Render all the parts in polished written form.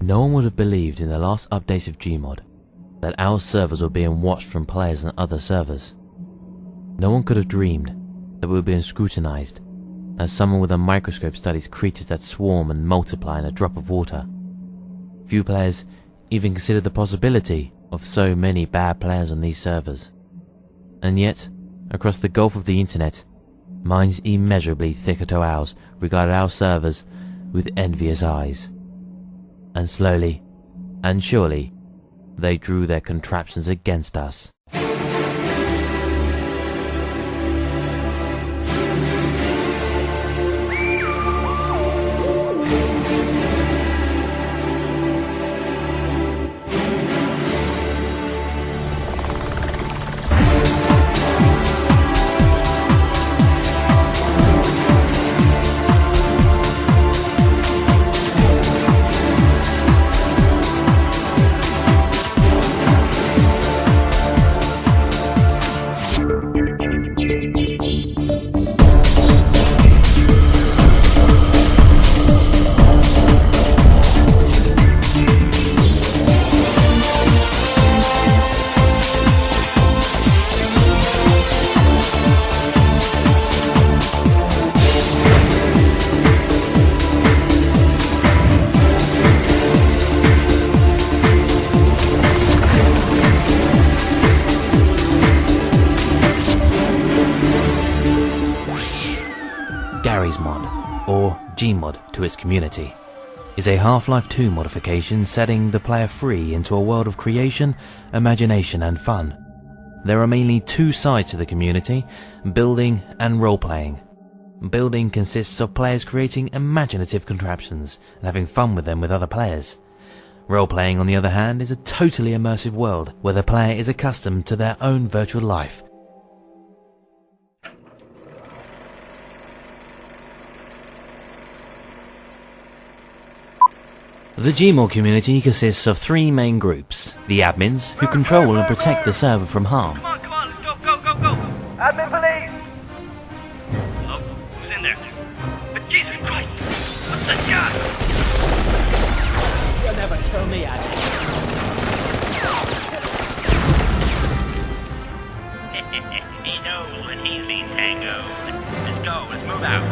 No one would have believed in the last updates of Gmod that our servers were being watched from players on other servers. No one could have dreamed that we were being scrutinized as someone with a microscope studies creatures that swarm and multiply in a drop of water. Few players even considered the possibility of so many bad players on these servers. And yet, across the gulf of the internet, minds immeasurably thicker to ours regarded our servers with envious eyes. And slowly and surely, they drew their contraptions against us. Mod, or Gmod to its community, is a Half-Life 2 modification setting the player free into a world of creation, imagination and fun. There are mainly two sides to the community, building and role-playing. Building consists of players creating imaginative contraptions and having fun with them with other players. Role-playing, on the other hand, is a totally immersive world where the player is accustomed to their own virtual life. The Gmod community consists of three main groups: the admins, who control and protect the server from harm. Come on, let's go! Admin police! Hello? Who's in there? But Jesus Christ! What's this guy? You'll never kill me, admin. He knows when he's been tangoed. Let's go, let's move out.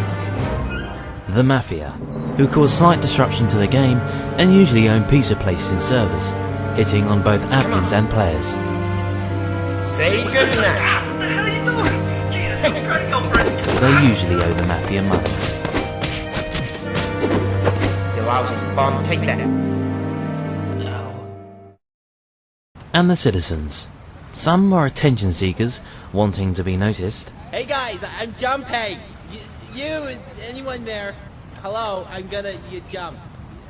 The Mafia, who cause slight disruption to the game and usually own pizza places in servers, hitting on both admins and players. Say goodnight. What the hell are you doing? Jesus Christ, go for it. They usually owe the Mafia money. You lousy bum, take that. And the citizens. Some are attention seekers, wanting to be noticed. Hey guys, I'm jumping. You, anyone there? Hello, I'm gonna, you jump.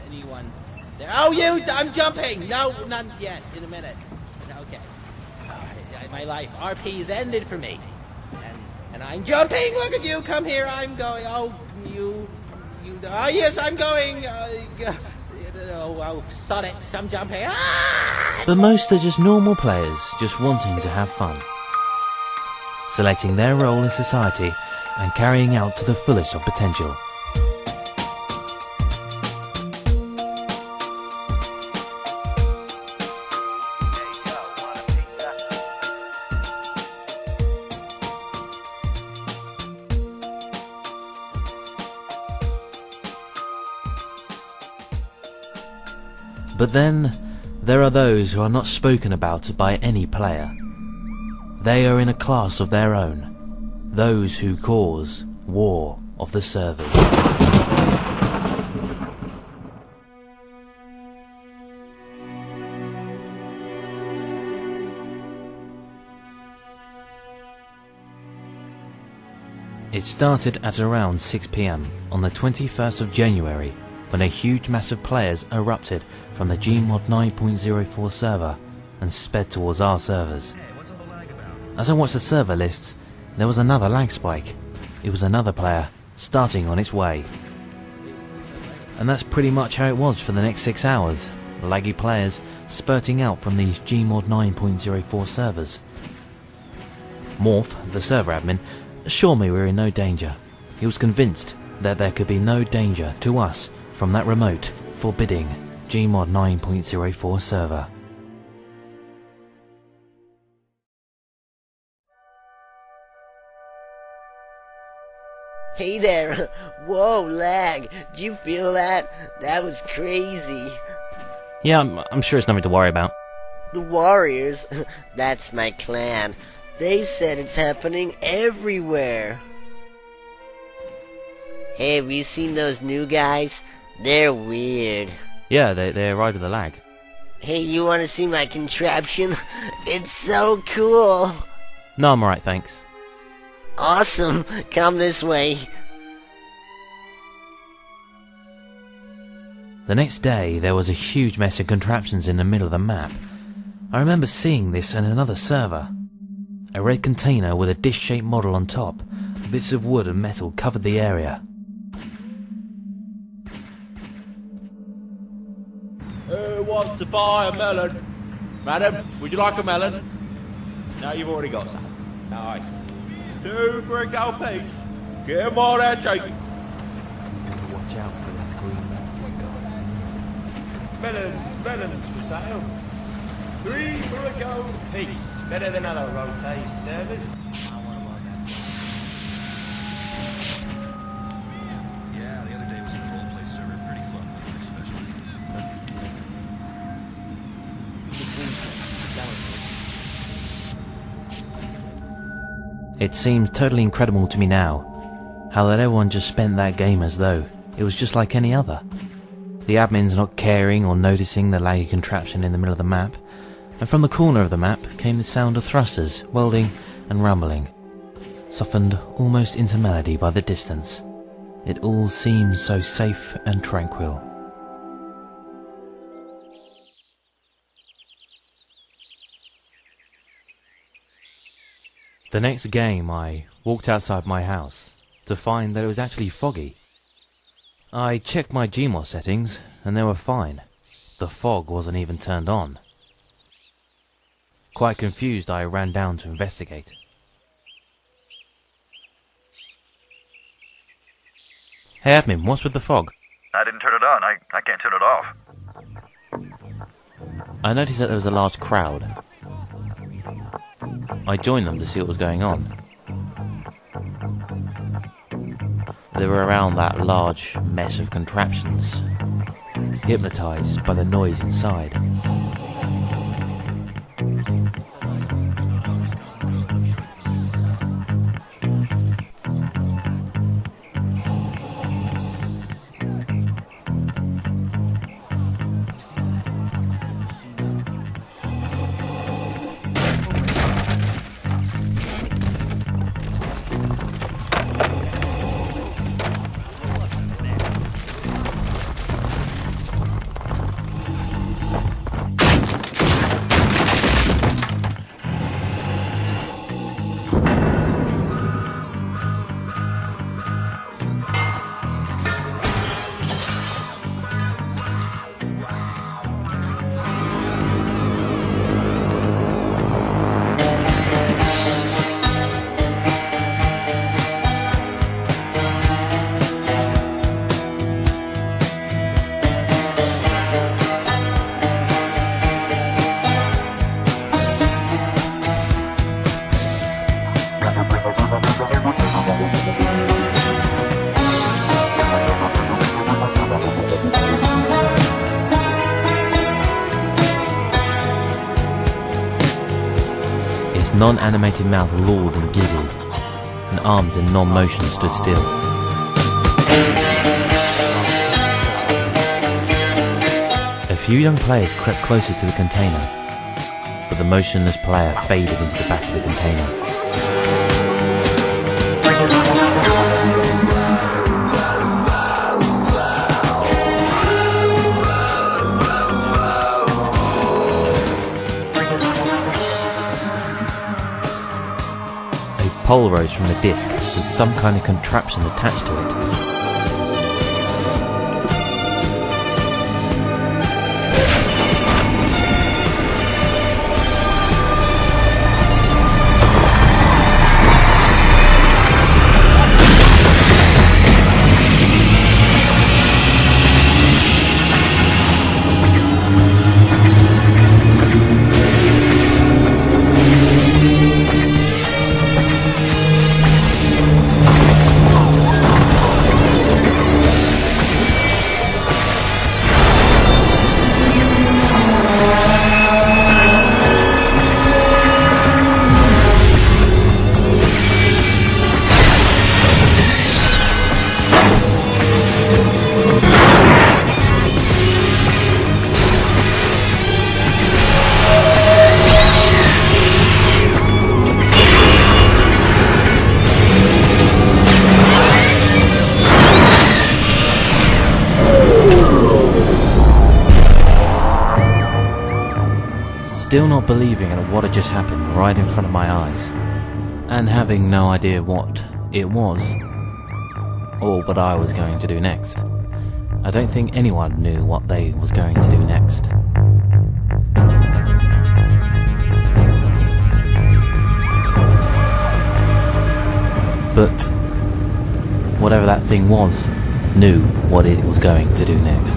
Anyone there? Oh, you, I'm jumping. No, not yet, in a minute. Okay. My life, RP's ended for me. And I'm jumping, look at you, come here, I'm going. Oh, you, oh yes, I'm going. Oh, sod it, I'm jumping. Ah! But most are just normal players, just wanting to have fun. Selecting their role in society and carrying out to the fullest of potential. But then, there are those who are not spoken about by any player. They are in a class of their own. Those who cause war of the servers. It started at around 6 PM on the 21st of January when a huge mass of players erupted from the Gmod 9.04 server and sped towards our servers. As I watched the server lists, there was another lag spike. It was another player starting on its way. And that's pretty much how it was for the next 6 hours. Laggy players spurting out from these Gmod 9.04 servers. Morph, the server admin, assured me we were in no danger. He was convinced that there could be no danger to us from that remote, forbidding, Gmod 9.04 server. Hey there! Whoa, lag! Did you feel that? That was crazy. Yeah, I'm sure it's nothing to worry about. The Warriors? That's my clan. They said it's happening everywhere. Hey, have you seen those new guys? They're weird. Yeah, they arrived with a lag. Hey, you want to see my contraption? It's so cool! No, I'm alright, thanks. Awesome! Come this way. The next day, there was a huge mess of contraptions in the middle of the map. I remember seeing this in another server. A red container with a dish-shaped model on top. Bits of wood and metal covered the area. Who wants to buy a melon? Madam, would you like a melon? No, you've already got some. Nice. 2 for a gold piece. Get 'em all there, Jake. Watch out for that green Melons for sale. 3 for a gold piece. Better than other road-based servers. Yeah, the other day was in a role-play server. Pretty fun, nothing special. It seems totally incredible to me now, how that everyone just spent that game as though it was just like any other. The admins not caring or noticing the laggy contraption in the middle of the map, and from the corner of the map came the sound of thrusters, welding and rumbling, softened almost into melody by the distance. It all seemed so safe and tranquil. The next game I walked outside my house to find that it was actually foggy. I checked my Gmod settings and they were fine. The fog wasn't even turned on. Quite confused, I ran down to investigate. Hey admin, what's with the fog? I didn't turn it on. I can't turn it off. I noticed that there was a large crowd. I joined them to see what was going on. They were around that large mess of contraptions, hypnotized by the noise inside. Its non-animated mouth lolled and giggled, and arms in non-motion stood still. A few young players crept closer to the container, but the motionless player faded into the back of the container. A pole rose from the disc with some kind of contraption attached to it. Still not believing in what had just happened right in front of my eyes, and having no idea what it was, or what I was going to do next. I don't think anyone knew what they was going to do next. But whatever that thing was, knew what it was going to do next.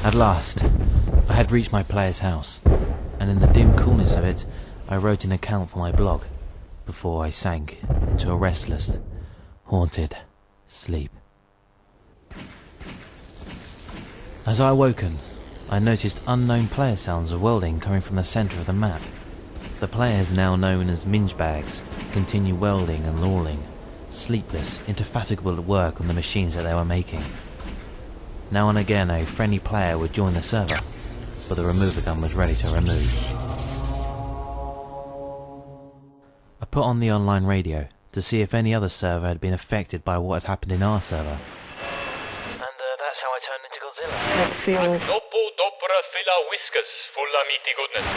At last, I had reached my player's house, and in the dim coolness of it, I wrote an account for my blog, before I sank into a restless, haunted sleep. As I awoken, I noticed unknown player sounds of welding coming from the centre of the map. The players, now known as mingebags, continue welding and lawling, sleepless, indefatigable at work on the machines that they were making. Now and again a friendly player would join the server, but the remover gun was ready to remove. I put on the online radio to see if any other server had been affected by what had happened in our server. And that's how I turned into Godzilla. Dopo dobra fila whiskers, full of meaty goodness.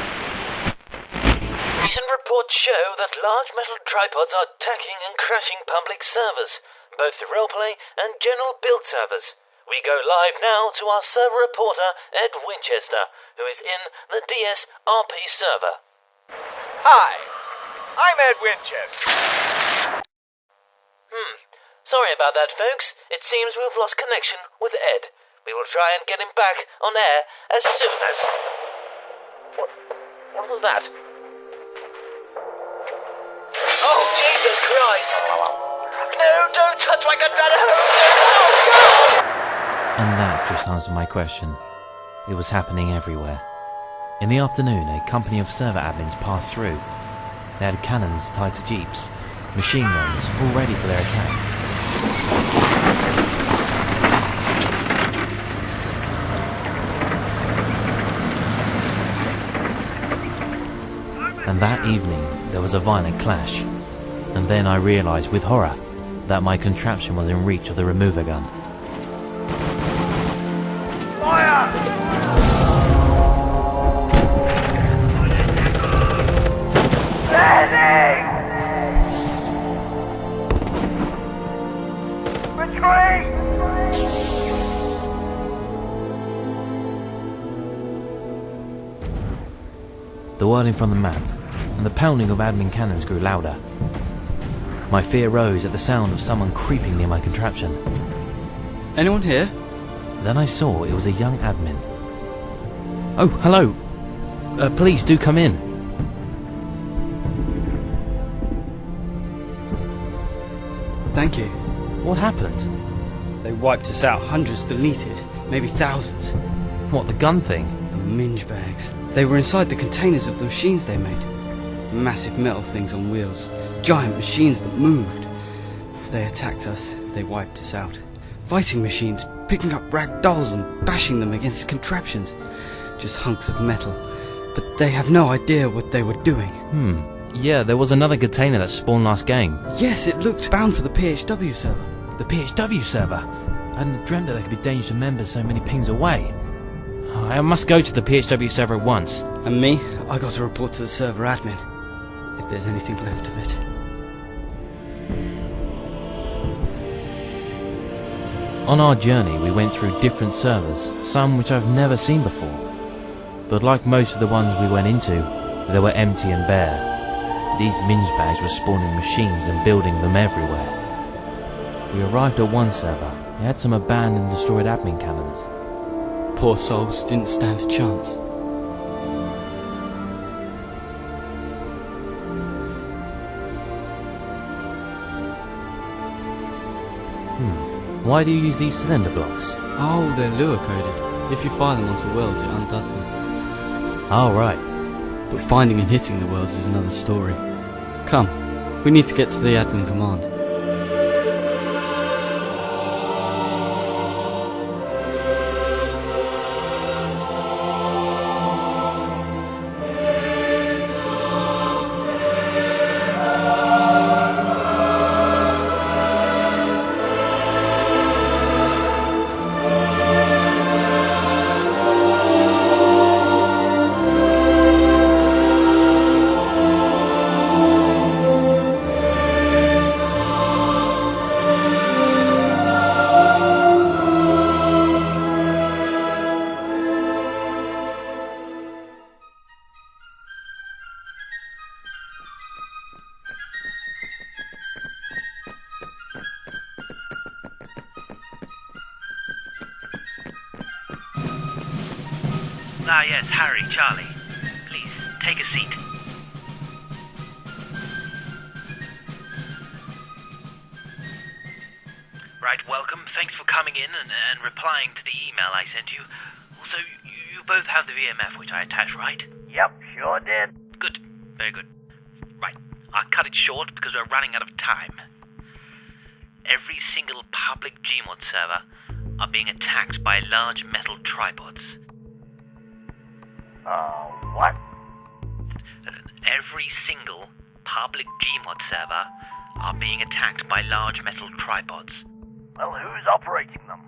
Recent reports show that large metal tripods are attacking and crashing public servers, both the roleplay and general build servers. We go live now to our server reporter, Ed Winchester, who is in the DSRP server. Hi, I'm Ed Winchester. Sorry about that, folks. It seems we've lost connection with Ed. We will try and get him back on air as soon as... What was that? Oh, Jesus Christ! No, don't touch my gunpowder! No! And that just answered my question. It was happening everywhere. In the afternoon, a company of server admins passed through. They had cannons tied to jeeps, machine guns, all ready for their attack. And that evening, there was a violent clash. And then I realised with horror that my contraption was in reach of the remover gun. The whirling from the map and the pounding of admin cannons grew louder. My fear rose at the sound of someone creeping near my contraption. Anyone here? Then I saw it was a young admin. Oh, hello! Please do come in. Thank you. What happened? They wiped us out. Hundreds deleted. Maybe thousands. What, the gun thing? The minge bags. They were inside the containers of the machines they made. Massive metal things on wheels. Giant machines that moved. They attacked us. They wiped us out. Fighting machines, picking up rag dolls and bashing them against contraptions. Just hunks of metal. But they have no idea what they were doing. Yeah, there was another container that spawned last game. Yes, it looked bound for the PHW server. The PHW server? I hadn't dreamt that there could be danger to members so many pings away. I must go to the PHW server at once. And me? I got to report to the server admin. If there's anything left of it. On our journey, we went through different servers, some which I've never seen before. But like most of the ones we went into, they were empty and bare. These minge bags were spawning machines and building them everywhere. We arrived at one server. They had some abandoned and destroyed admin cannons. Poor souls didn't stand a chance. Why do you use these cylinder blocks? Oh, they're lure coded. If you fire them onto worlds, it undoes them. Oh, right. But finding and hitting the worlds is another story. Come, we need to get to the admin command. Ah, yes, Harry, Charlie. Please, take a seat. Right, welcome. Thanks for coming in and replying to the email I sent you. Also, you both have the VMF which I attached, right? Yep, sure did. Good. Very good. Right, I'll cut it short because we're running out of time. Every single public Gmod server are being attacked by large metal tripods. What? Every single public Gmod server are being attacked by large metal tripods. Well, who's operating them?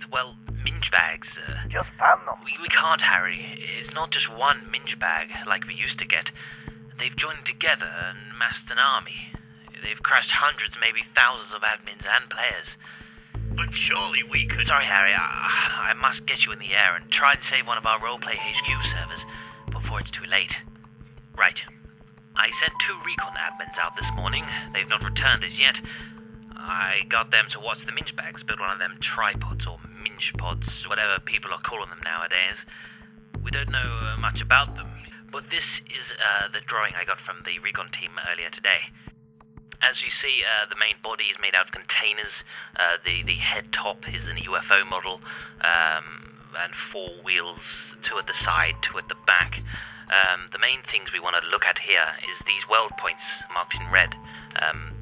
Well, minge bags. Just ban them. We can't, Harry. It's not just one minge bag like we used to get. They've joined together and massed an army. They've crushed hundreds, maybe thousands of admins and players. But surely we could... Sorry, Harry. I must get you in the air and try and save one of our roleplay HQ servers before it's too late. Right. I sent 2 recon admins out this morning. They've not returned as yet. I got them to watch the minge bags, build one of them tripods or minge pods, whatever people are calling them nowadays. We don't know much about them, but this is the drawing I got from the recon team earlier today. As you see, the main body is made out of containers. The head top is an UFO model, and 4 wheels, 2 at the side, 2 at the back. The main things we want to look at here is these weld points marked in red.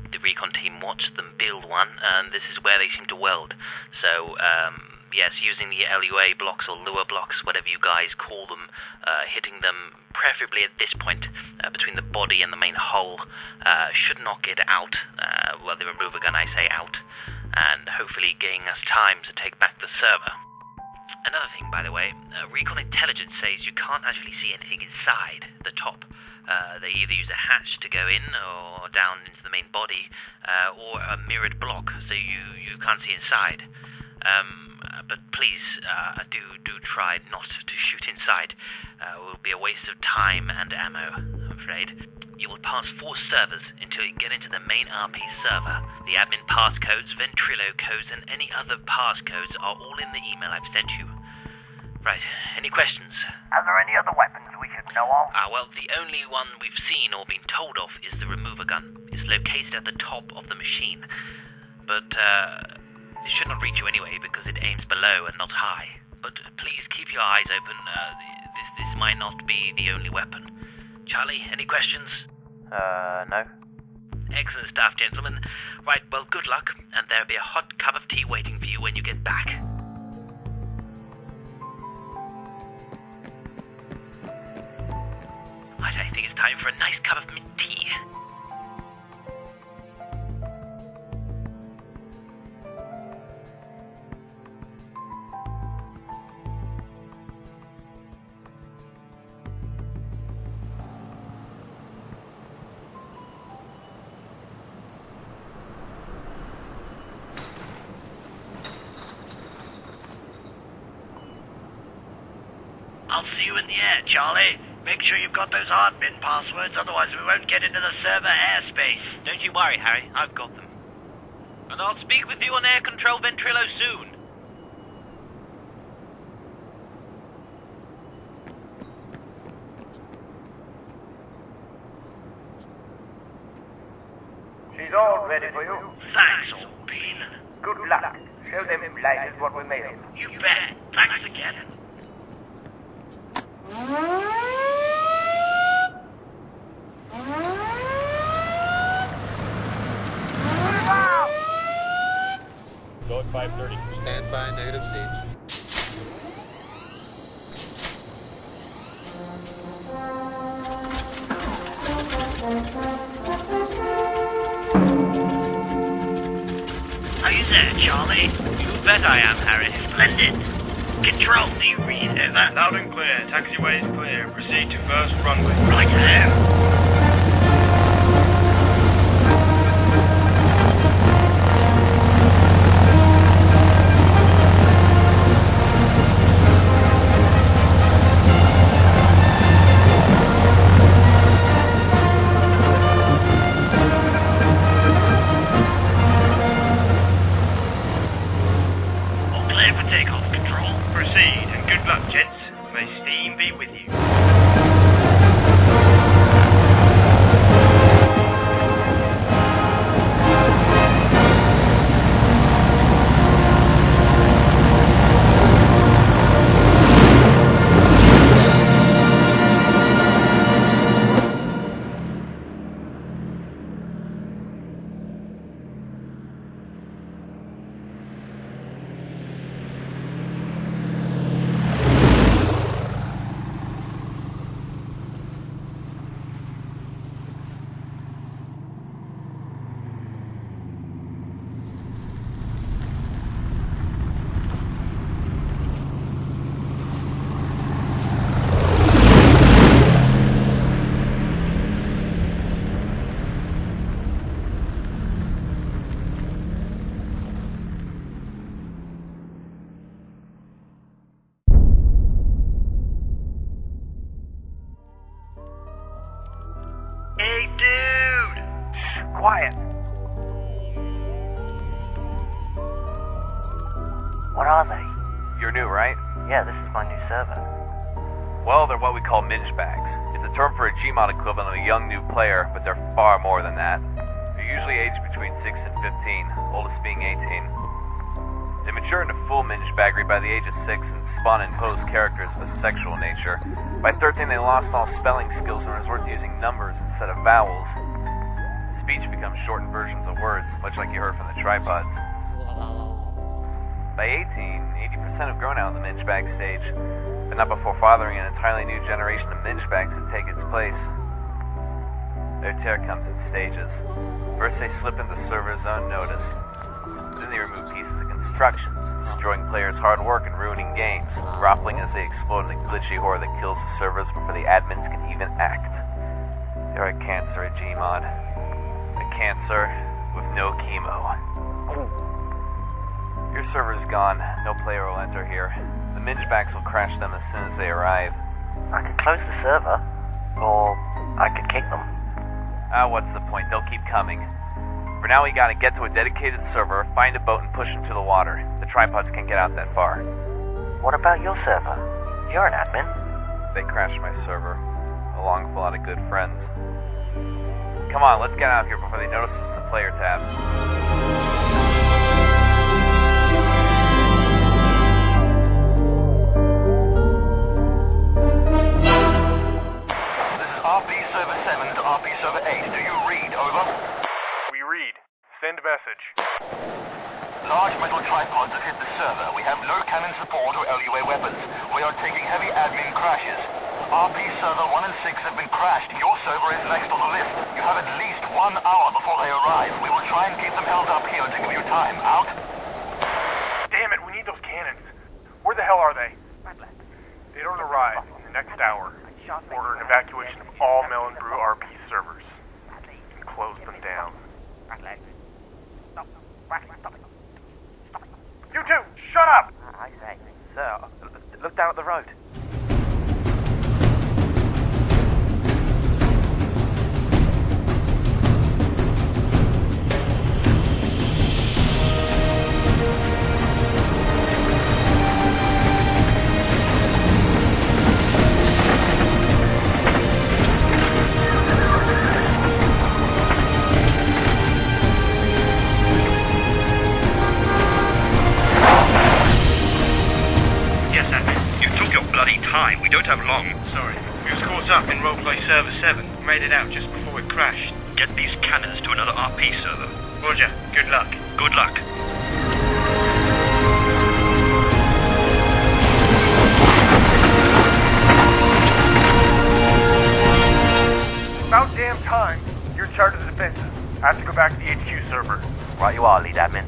The recon team watched them build one, and this is where they seem to weld. So, yes, using the LUA blocks or lure blocks, whatever you guys call them, hitting them preferably at this point, between the body and the main hull, should knock it out, well, the remover gun, I say, out, and hopefully gaining us time to take back the server. Another thing, by the way, recon intelligence says you can't actually see anything inside the top. They either use a hatch to go in or down into the main body, or a mirrored block, so you can't see inside. But please, do try not to shoot inside. It will be a waste of time and ammo, I'm afraid. You will pass 4 servers until you get into the main RP server. The admin passcodes, ventrilo codes, and any other passcodes are all in the email I've sent you. Right, any questions? Are there any other weapons we should know of? Well, the only one we've seen or been told of is the remover gun. It's located at the top of the machine. But, it should not reach you anyway because it aims below and not high. But please keep your eyes open. This might not be the only weapon. Charlie, any questions? No. Excellent stuff, gentlemen. Right, well, good luck, and there'll be a hot cup of tea waiting for you when you get back. Right, I think it's time for a nice cup of mint tea. I'll see you in the air, Charlie. Make sure you've got those admin passwords, otherwise we won't get into the server airspace. Don't you worry, Harry. I've got them. And I'll speak with you on air control Ventrilo soon. She's all ready for you. Thanks, old bean. Good luck. Show them blighted what we made of. You bet. Thanks again. Go at 5:30. Stand by, negative stage. Are you there, Charlie? You bet I am, Harry. Splendid. Control, do you read over? Loud and clear. Taxiway is clear. Proceed to first runway. Right there. All clear for takeoff, Control. Proceed, and good luck, gents. May steam be with you. Hey, dude! Quiet. What are they? You're new, right? Yeah, this is my new server. Well, they're what we call minge bags. It's a term for a Gmod equivalent of a young new player, but they're far more than that. They're usually aged between 6 and 15, oldest being 18. They mature into full minge baggery by the age of 6 and spawn and pose characters of a sexual nature. By 13, they lost all spelling skills and resort to using numbers instead of vowels. Speech becomes shortened versions of words, much like you heard from the tripods. By 18, 80% have grown out of the minge bag stage, but not before fathering an entirely new generation of minge bags to take its place. Their tear comes in stages. First they slip into servers unnoticed. Then they remove pieces of construction, destroying players' hard work and ruining games, groveling as they explode in the glitchy horror that kills the servers before the admins can even act. They're a cancer at Gmod. A cancer with no chemo. Your server's gone. No player will enter here. The mingebacks will crash them as soon as they arrive. I could close the server, or I could kick them. What's the point? They'll keep coming. For now, we gotta get to a dedicated server, find a boat, and push them to the water. The tripods can't get out that far. What about your server? You're an admin. They crashed my server. along with a lot of good friends. Come on, let's get out of here before they notice the player tab. This is RP Server 7 to RP Server 8. Do you read? Over. We read. Send message. Large metal tripods have hit the server. We have no cannon support or LUA weapons. We are taking heavy admin crashes. RP Server 1 and 6 have been crashed. Your server is next on the list. You have at least 1 hour before they arrive. We will try and keep them held up here to give you time. Out? Damn it, we need those cannons. Where the hell are they? They don't arrive in the next hour. Order an evacuation of all Melon Brew RP servers. And close them down. You two, shut up! I say, sir, look down at the road. We don't have long. Sorry. We was caught up in roleplay server 7. Made it out just before it crashed. Get these cannons to another RP server. Roger. Good luck. Good luck. About damn time. You're in charge of the defenses. I have to go back to the HQ server. Right you are, lead admin.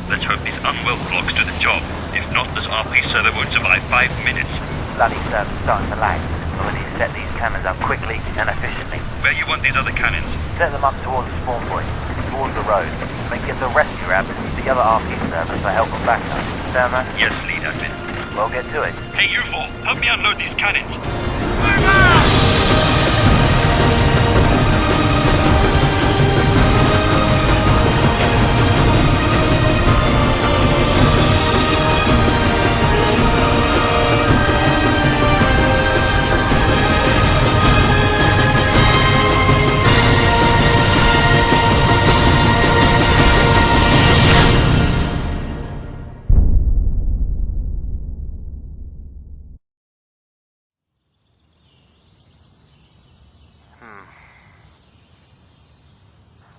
Let's hope these unwell clocks do the job. If not, this RP server won't survive 5 minutes. Bloody server's starting to lag. But we need to set these cannons up quickly and efficiently. Where you want these other cannons? Set them up towards the spawn point, towards the road. Then give the rescue ramp to the other RP servers to help them back up. Sound right? Yes, lead admin. Well, get to it. Hey, you four, help me unload these cannons.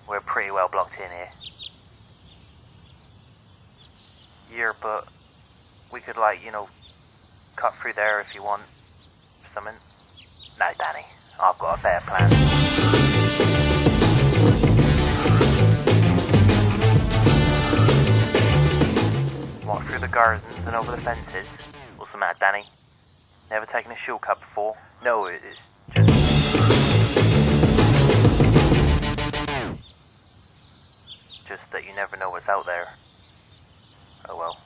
We're pretty well blocked in here. Yeah, but we could, cut through there if you want something. No, Danny, I've got a better plan. Walk through the gardens and over the fences. What's the matter, Danny? Never taken a shortcut before? No, it's just that you never know what's out there. Oh well.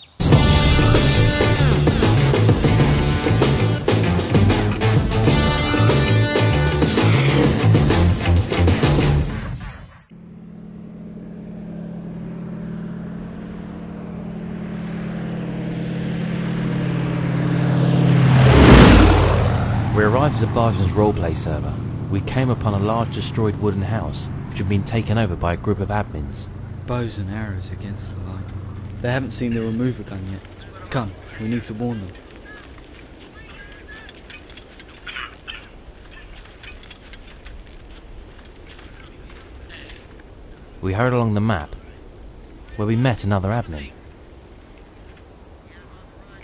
We arrived at the Barton's roleplay server. We came upon a large destroyed wooden house, which had been taken over by a group of admins. Bows and arrows against the line. They haven't seen the remover gun yet. Come, we need to warn them. We hurried along the map, where we met another admin.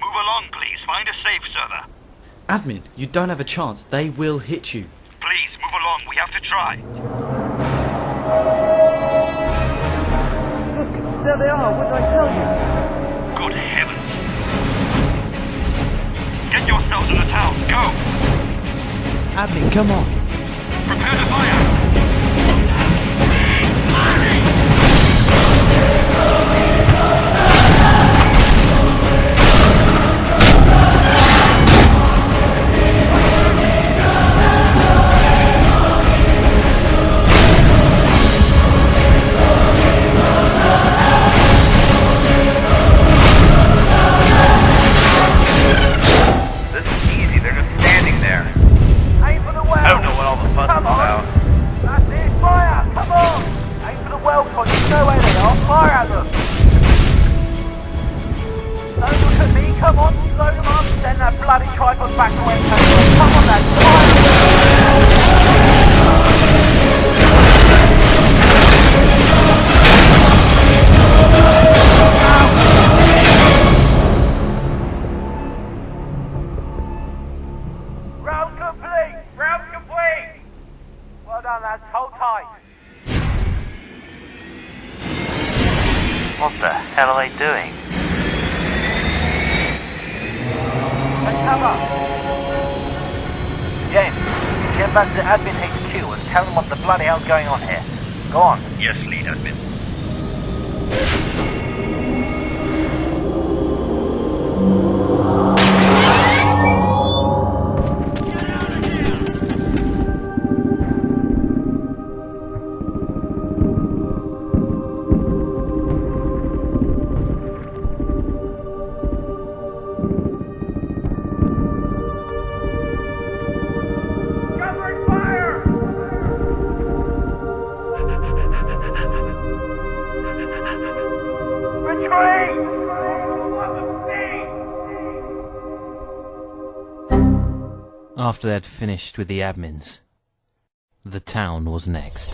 Move along, please. Find a safe server. Admin, you don't have a chance. They will hit you. Please, move along. We have to try. Look, there they are. What did I tell you? Good heavens. Get yourselves in the town. Go. Admin, come on. Prepare to fire. tripods back to where it came from. Come on, lads. Round complete! Round complete! Well done, lads. Hold tight. What the hell are they doing? Take cover! James, get back to Admin HQ and tell them what the bloody hell's going on here. Go on. Yes, lead admin. Covering fire! Retreat! After they'd finished with the admins, the town was next.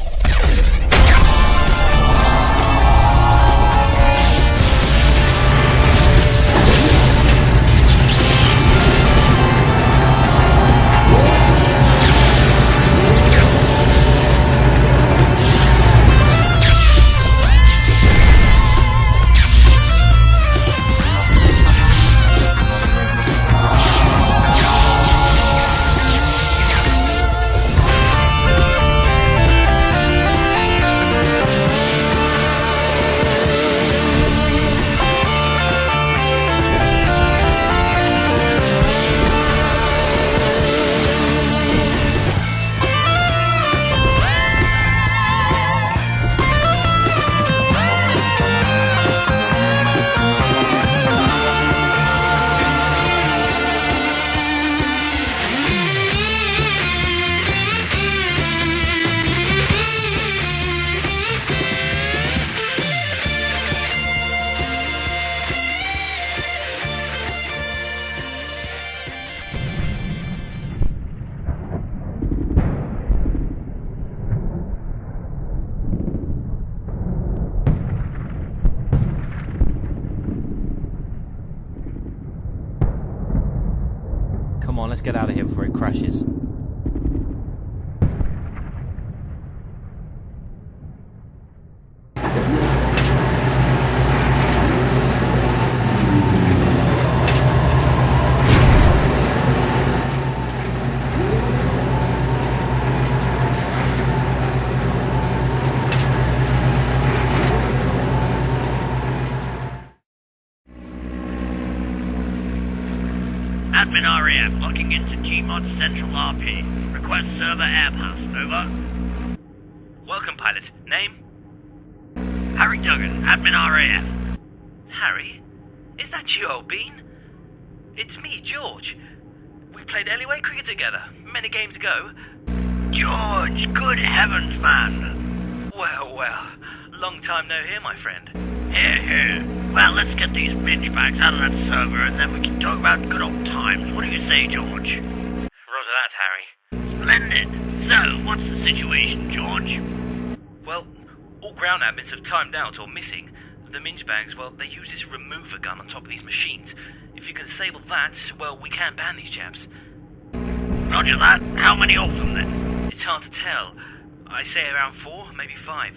Come on, let's get out of here before it crashes. Admin RAF locking into Gmod Central RP. Request server air pass. Over. Welcome, pilot. Name? Harry Duggan, Admin RAF. Harry? Is that you, old bean? It's me, George. We played alleyway cricket together, many games ago. George, good heavens, man. Well, long time no hear, my friend. Here. Well, let's get these binge bags out of that server and then we can talk about good old times. What do you say, George? Roger that, Harry. Splendid. So, what's the situation, George? Well, all ground admins have timed out or missing. The minge bags, well, they use this remover gun on top of these machines. If you can disable that, well, we can ban these chaps. Roger that. How many of them, then? It's hard to tell. I say around 4, maybe 5.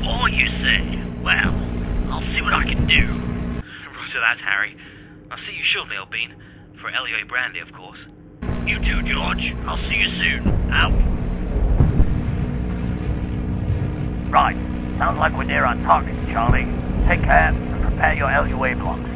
4, you say? Well, I'll see what I can do. Roger that, Harry. I'll see you shortly, old bean. For LUA brandy, of course. You too, George. I'll see you soon. Out. Right. Sounds like we're near our target, Charlie. Take care and prepare your LUA blocks.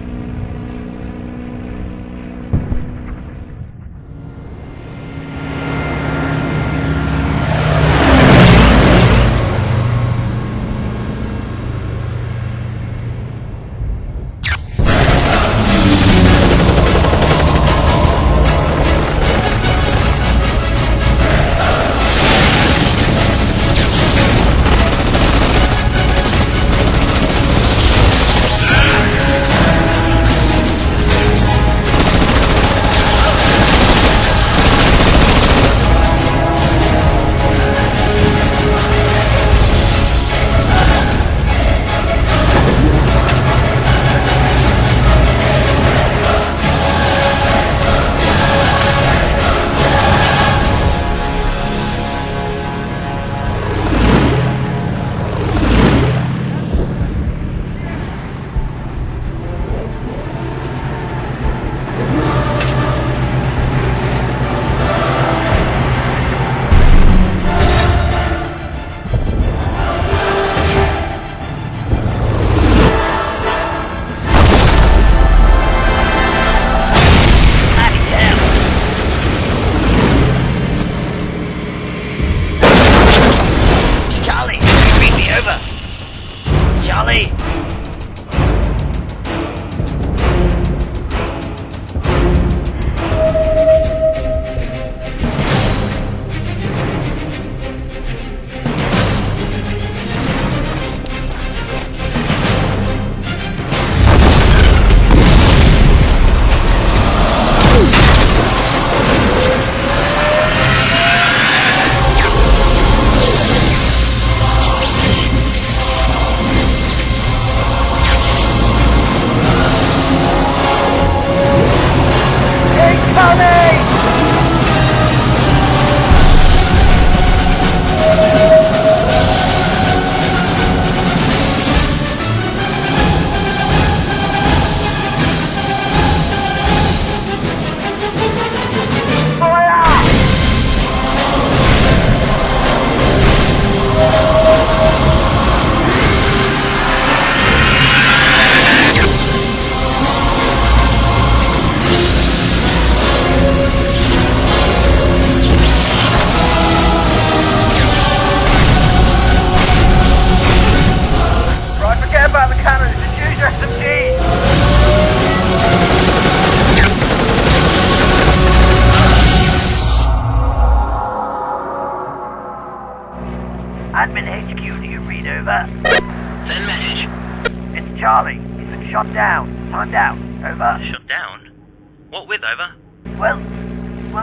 HQ, do you read over? Send message. It's Charlie. He's been shot down. Timed out. Over. Shut down? What with, over? Well,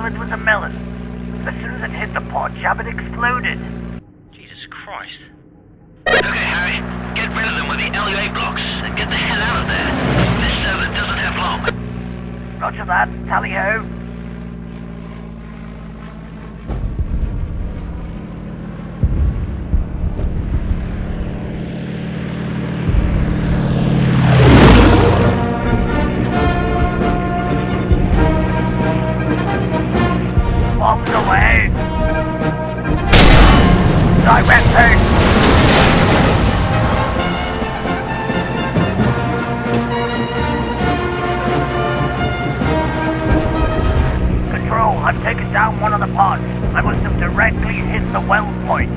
it was a melon. As soon as it hit the pod job, it exploded. Jesus Christ. Okay, Harry. Get rid of them with the LUA blocks and get the hell out of there. This server doesn't have long. Roger that. Tally-ho. Bombs away! Directed! Control, I've taken down one of the pods. I must have directly hit the well point.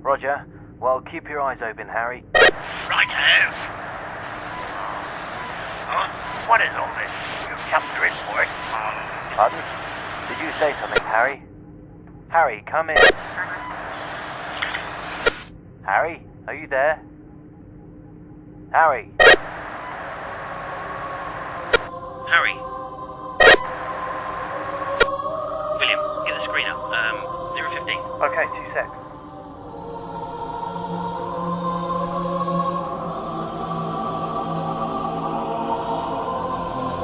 Roger. Well, keep your eyes open, Harry. Righto. What is all this? You chapter in for it. Pardon? Did you say something, Harry? Harry, come in. Harry, are you there? Harry. Harry. William, get the screen up. 015. Okay, 2 secs.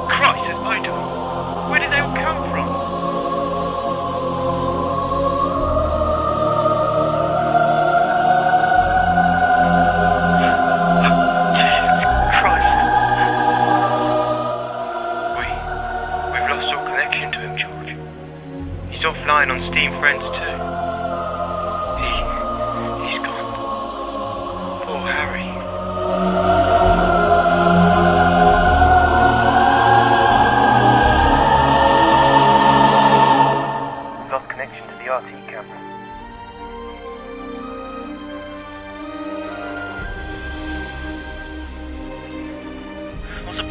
Christ, it's vital. Where did they all come from? Christ. We've lost all connection to him, George. He's offline on Steam Friends too. He's gone. Poor Harry.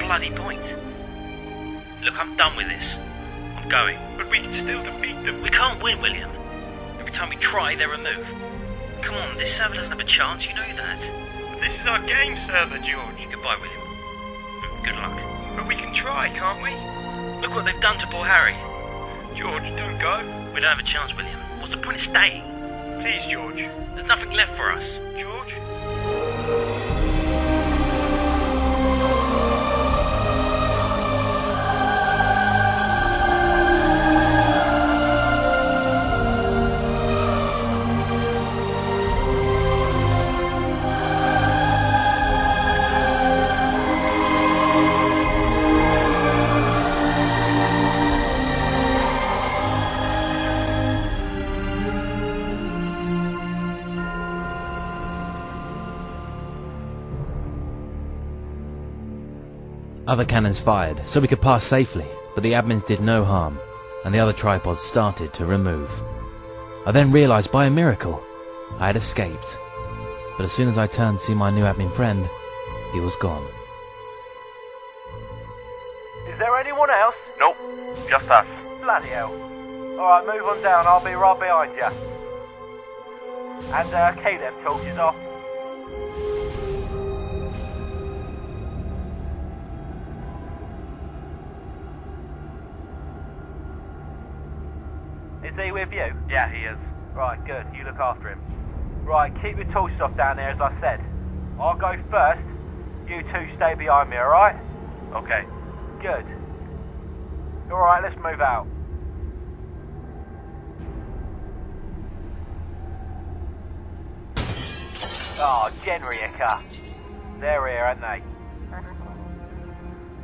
Bloody point. Look, I'm done with this. I'm going. But we can still defeat them. We can't win, William. Every time we try, they remove. Come on, this server doesn't have a chance, you know that. But this is our game server, George. Goodbye, William. Good luck. But we can try, can't we? Look what they've done to poor Harry. George, don't go. We don't have a chance, William. What's the point of staying? Please, George. There's nothing left for us. George? Other cannons fired, so we could pass safely, but the admins did no harm, and the other tripods started to remove. I then realised by a miracle I had escaped. But as soon as I turned to see my new admin friend, he was gone. Is there anyone else? Nope, just us. Bloody hell. Alright, move on down, I'll be right behind you. And keep them torches off. Is he with you? Yeah, he is. Right, good, you look after him. Right, keep your torches off down there as I said. I'll go first, you two stay behind me, alright? Okay. Good. Alright, let's move out. Oh, Genriaca. They're here, aren't they?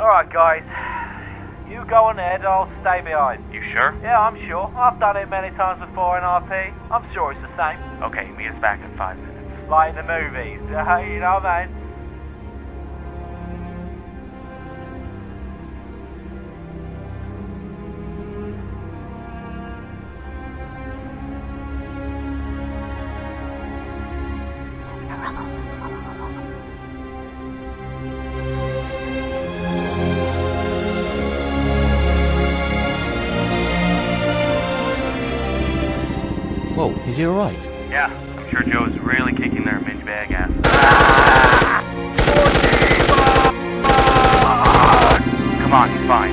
Alright, guys. You go on ahead, I'll stay behind. You sure? Yeah, I'm sure. I've done it many times before in RP. I'm sure it's the same. Okay, meet us back in 5 minutes. Like in the movies. You know what I mean? Whoa, is he alright? Yeah, I'm sure Joe's really kicking their minge bag ass. Come on, he's fine.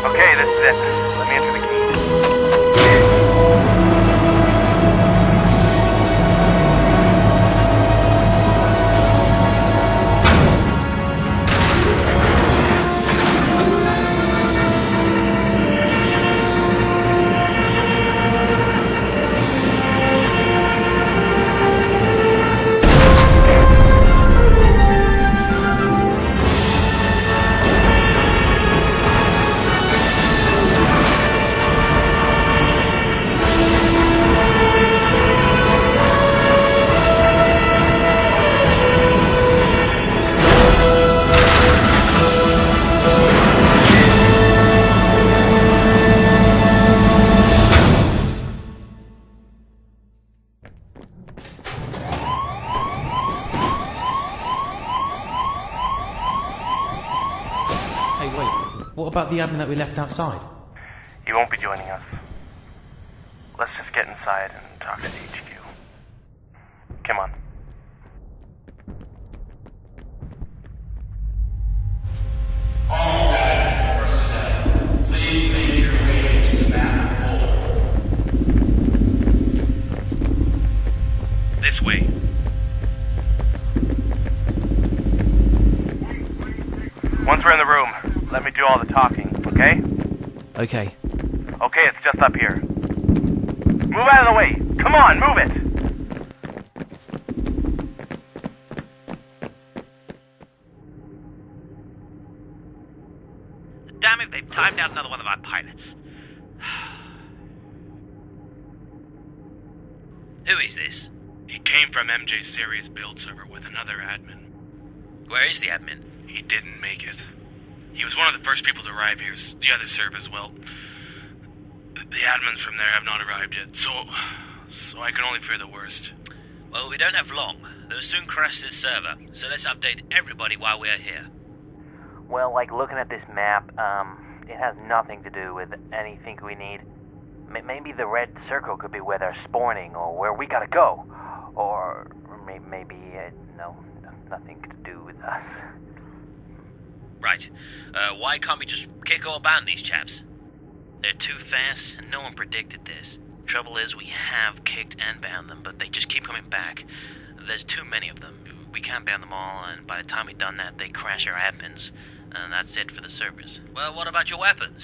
Okay, this is it. Let me enter the key. Hey, wait. What about the admin that we left outside? He won't be joining us. Let's just get inside and talk to the HQ. Come on. All admin personnel, please make your way to the map hole. This way. Once we're in the room, let me do all the talking, okay? Okay. Okay, it's just up here. Move out of the way! Come on, move it! Damn it, they've timed out another one of our pilots. Who is this? He came from MJ's Serious Build server with another admin. Where is the admin? He didn't make it. He was one of the first people to arrive here. The other servers, well, the admins from there have not arrived yet, so I can only fear the worst. Well, we don't have long. They'll soon crash this server, so let's update everybody while we're here. Well, like looking at this map, it has nothing to do with anything we need. Maybe the red circle could be where they're spawning, or where we gotta go. Or maybe, no, nothing to do with us. Right. Why can't we just kick or ban these chaps? They're too fast, and no one predicted this. Trouble is, we have kicked and banned them, but they just keep coming back. There's too many of them. We can't ban them all, and by the time we've done that, they crash our admins. And that's it for the servers. Well, what about your weapons?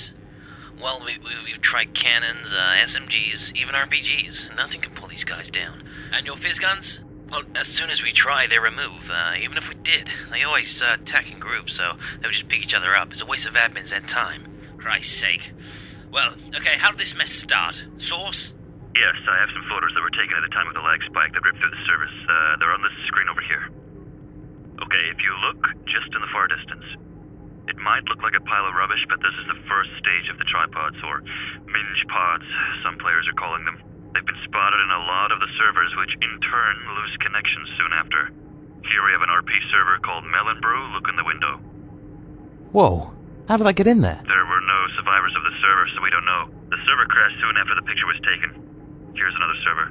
Well, we've tried cannons, SMGs, even RPGs. Nothing can pull these guys down. And your fizz guns? Well, as soon as we try, they remove. Even if we did, they always attack in groups, so they'll just pick each other up. It's a waste of admins and time. Christ's sake. Well, okay, how did this mess start? Source? Yes, I have some photos that were taken at the time of the lag spike that ripped through the service. They're on this screen over here. Okay, if you look just in the far distance, It might look like a pile of rubbish, but this is the first stage of the tripods, or minge pods, some players are calling them. They've been spotted in a lot of the servers, which in turn lose connections soon after. Here we have an RP server called Melon Brew. Look in the window. Whoa, how did I get in there? There were no survivors of the server, so we don't know. The server crashed soon after the picture was taken. Here's another server.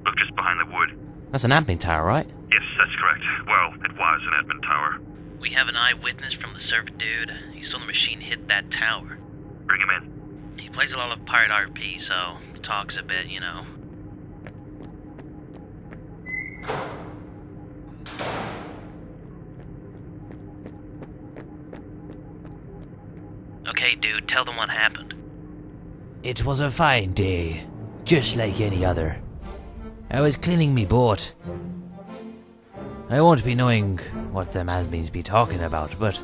Look just behind the wood. That's an admin tower, right? Yes, that's correct. Well, it was an admin tower. We have an eyewitness from the server dude. He saw the machine hit that tower. Bring him in. He plays a lot of pirate RP, so talks a bit, you know. Okay, dude, tell them what happened. It was a fine day, just like any other. I was cleaning me boat. I won't be knowing what them admins be talking about, but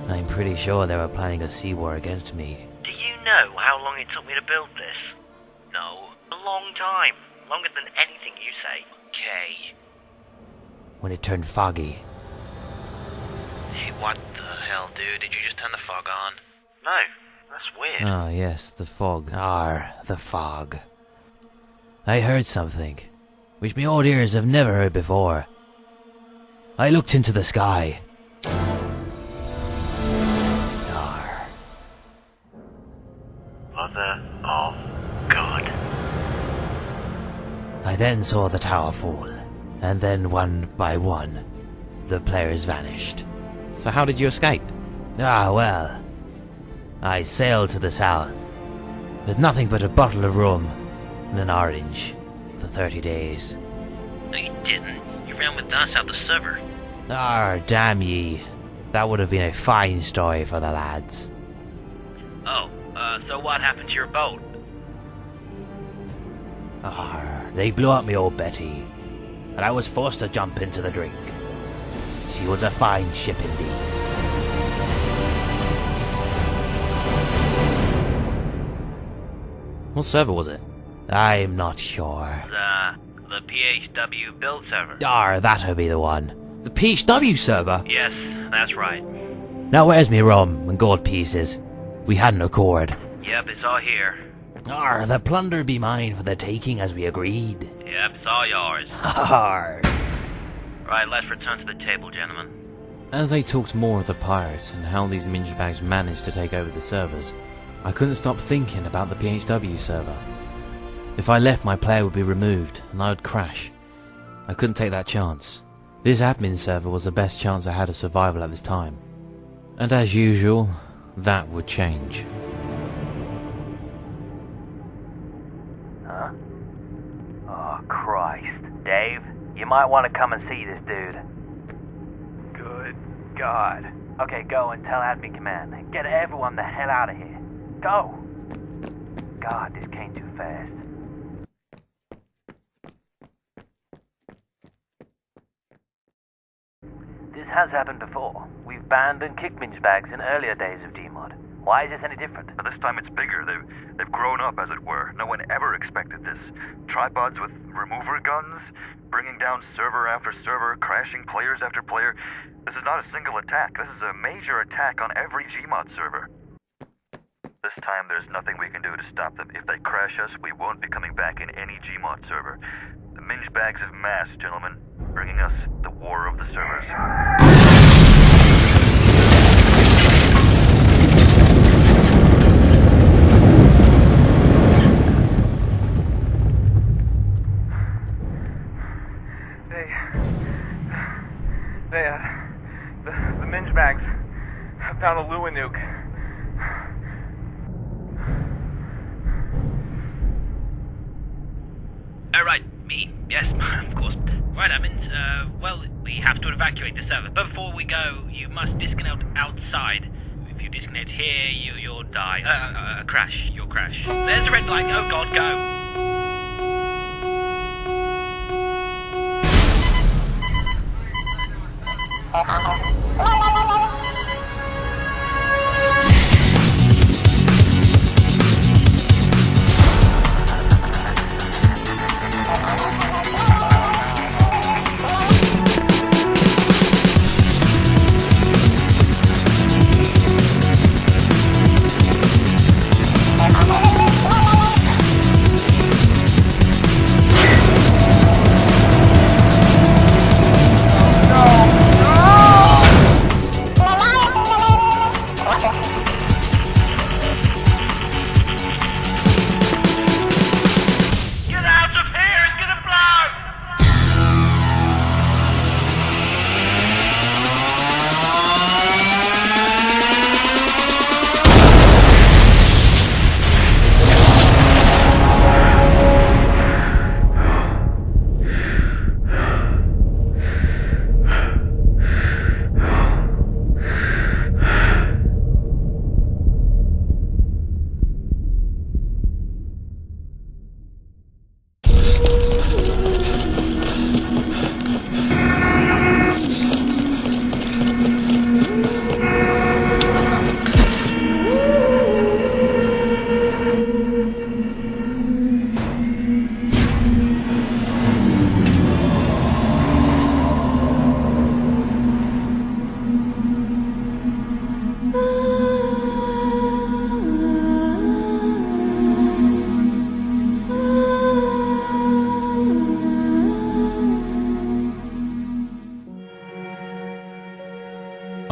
I'm pretty sure they were planning a sea war against me. Do you know how long it took me to build this? No, a long time. Longer than anything you say. Okay. When it turned foggy. Hey, what the hell, dude? Did you just turn the fog on? No, that's weird. Ah, yes, the fog. The fog. I heard something, which me old ears have never heard before. I looked into the sky. Mother of God. I then saw the tower fall, and then one by one, the players vanished. So how did you escape? Well, I sailed to the south, with nothing but a bottle of rum and an orange, for 30 days. No, you didn't. You ran with us out the server. Damn ye. That would have been a fine story for the lads. Oh, so what happened to your boat? They blew up me old Betty, and I was forced to jump into the drink. She was a fine ship indeed. What server was it? I'm not sure. The PHW build server. That'll be the one. The PHW server? Yes, that's right. Now where's me rum and gold pieces? We had an accord. Yep, it's all here. The plunder be mine for the taking as we agreed. Yep, it's all yours. Right, let's return to the table, gentlemen. As they talked more of the pirates and how these minge bags managed to take over the servers, I couldn't stop thinking about the PHW server. If I left, my player would be removed and I would crash. I couldn't take that chance. This admin server was the best chance I had of survival at this time. And as usual, that would change. Huh? Oh, Christ. Dave, you might want to come and see this dude. Good God. Okay, go and tell Admin Command. Get everyone the hell out of here. Go! God, this came too fast. This has happened before. We've banned and kicked minge bags in earlier days of Gmod. Why is this any different? But this time it's bigger. They've grown up, as it were. No one ever expected this. Tripods with remover guns, bringing down server after server, crashing players after player. This is not a single attack. This is a major attack on every Gmod server. This time there's nothing we can do to stop them. If they crash us, we won't be coming back in any Gmod server. The minge bags have massed, gentlemen, bringing us the war of the servers. The minge bags have found a Lua nuke. Right, me. Yes, of course. Right, admins. Well, we have to evacuate the server. But before we go, you must disconnect outside. If you disconnect here, you'll die. Crash. You'll crash. There's a red light. Oh, God, go.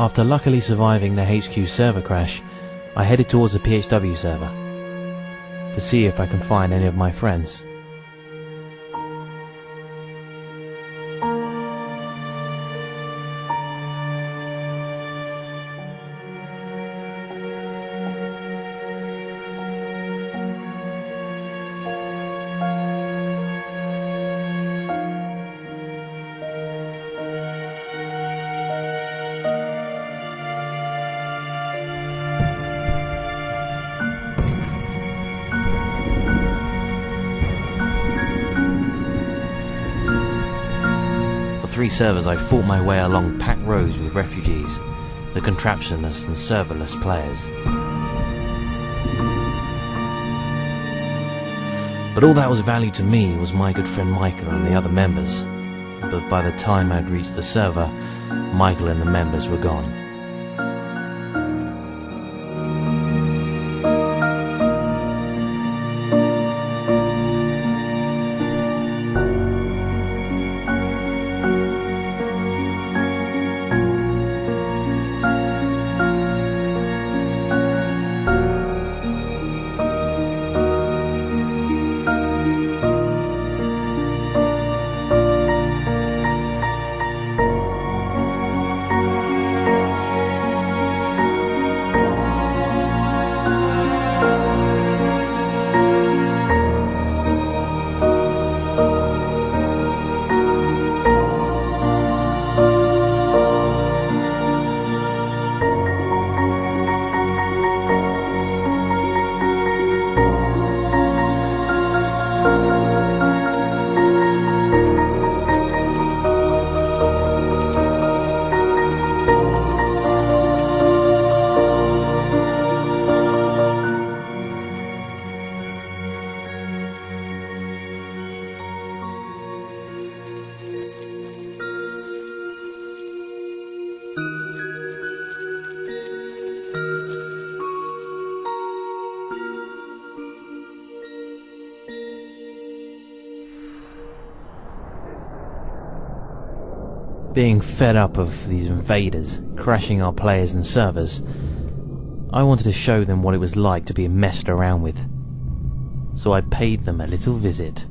After luckily surviving the HQ server crash, I headed towards the PHW server to see if I can find any of my friends. For 3 servers I fought my way along packed roads with refugees, the contraptionless and serverless players. But all that was of value to me was my good friend Michael and the other members. But by the time I'd reached the server, Michael and the members were gone. Being fed up of these invaders crashing our players and servers, I wanted to show them what it was like to be messed around with. So I paid them a little visit.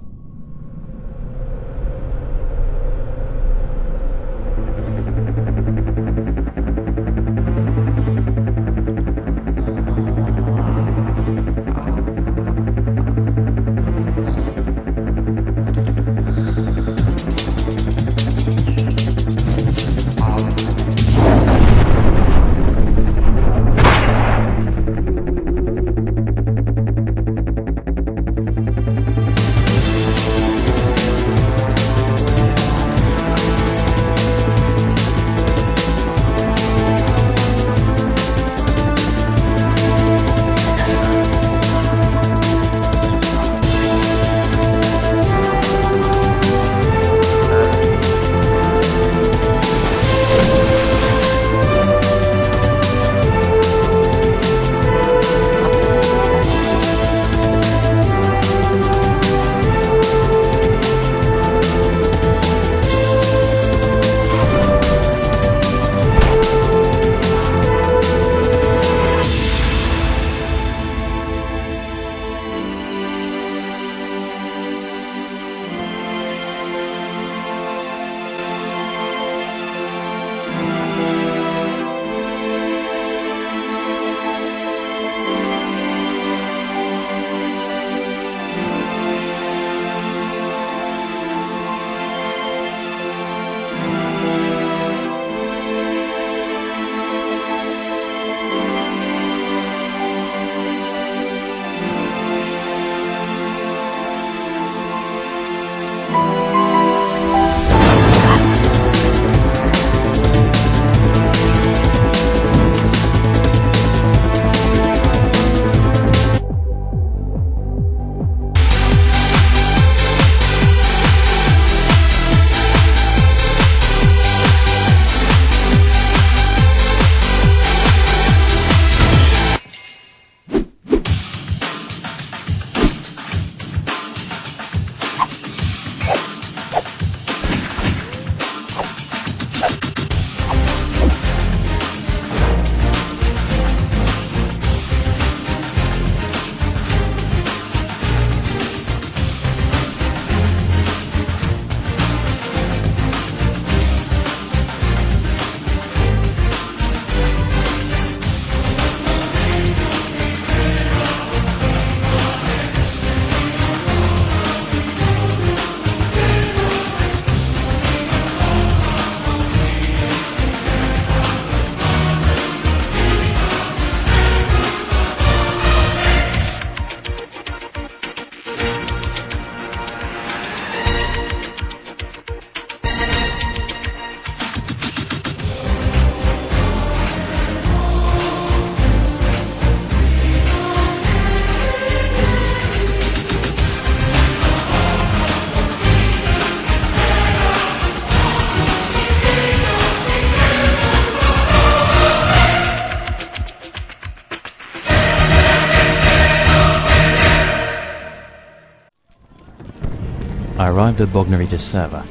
I arrived at Bognarege's server.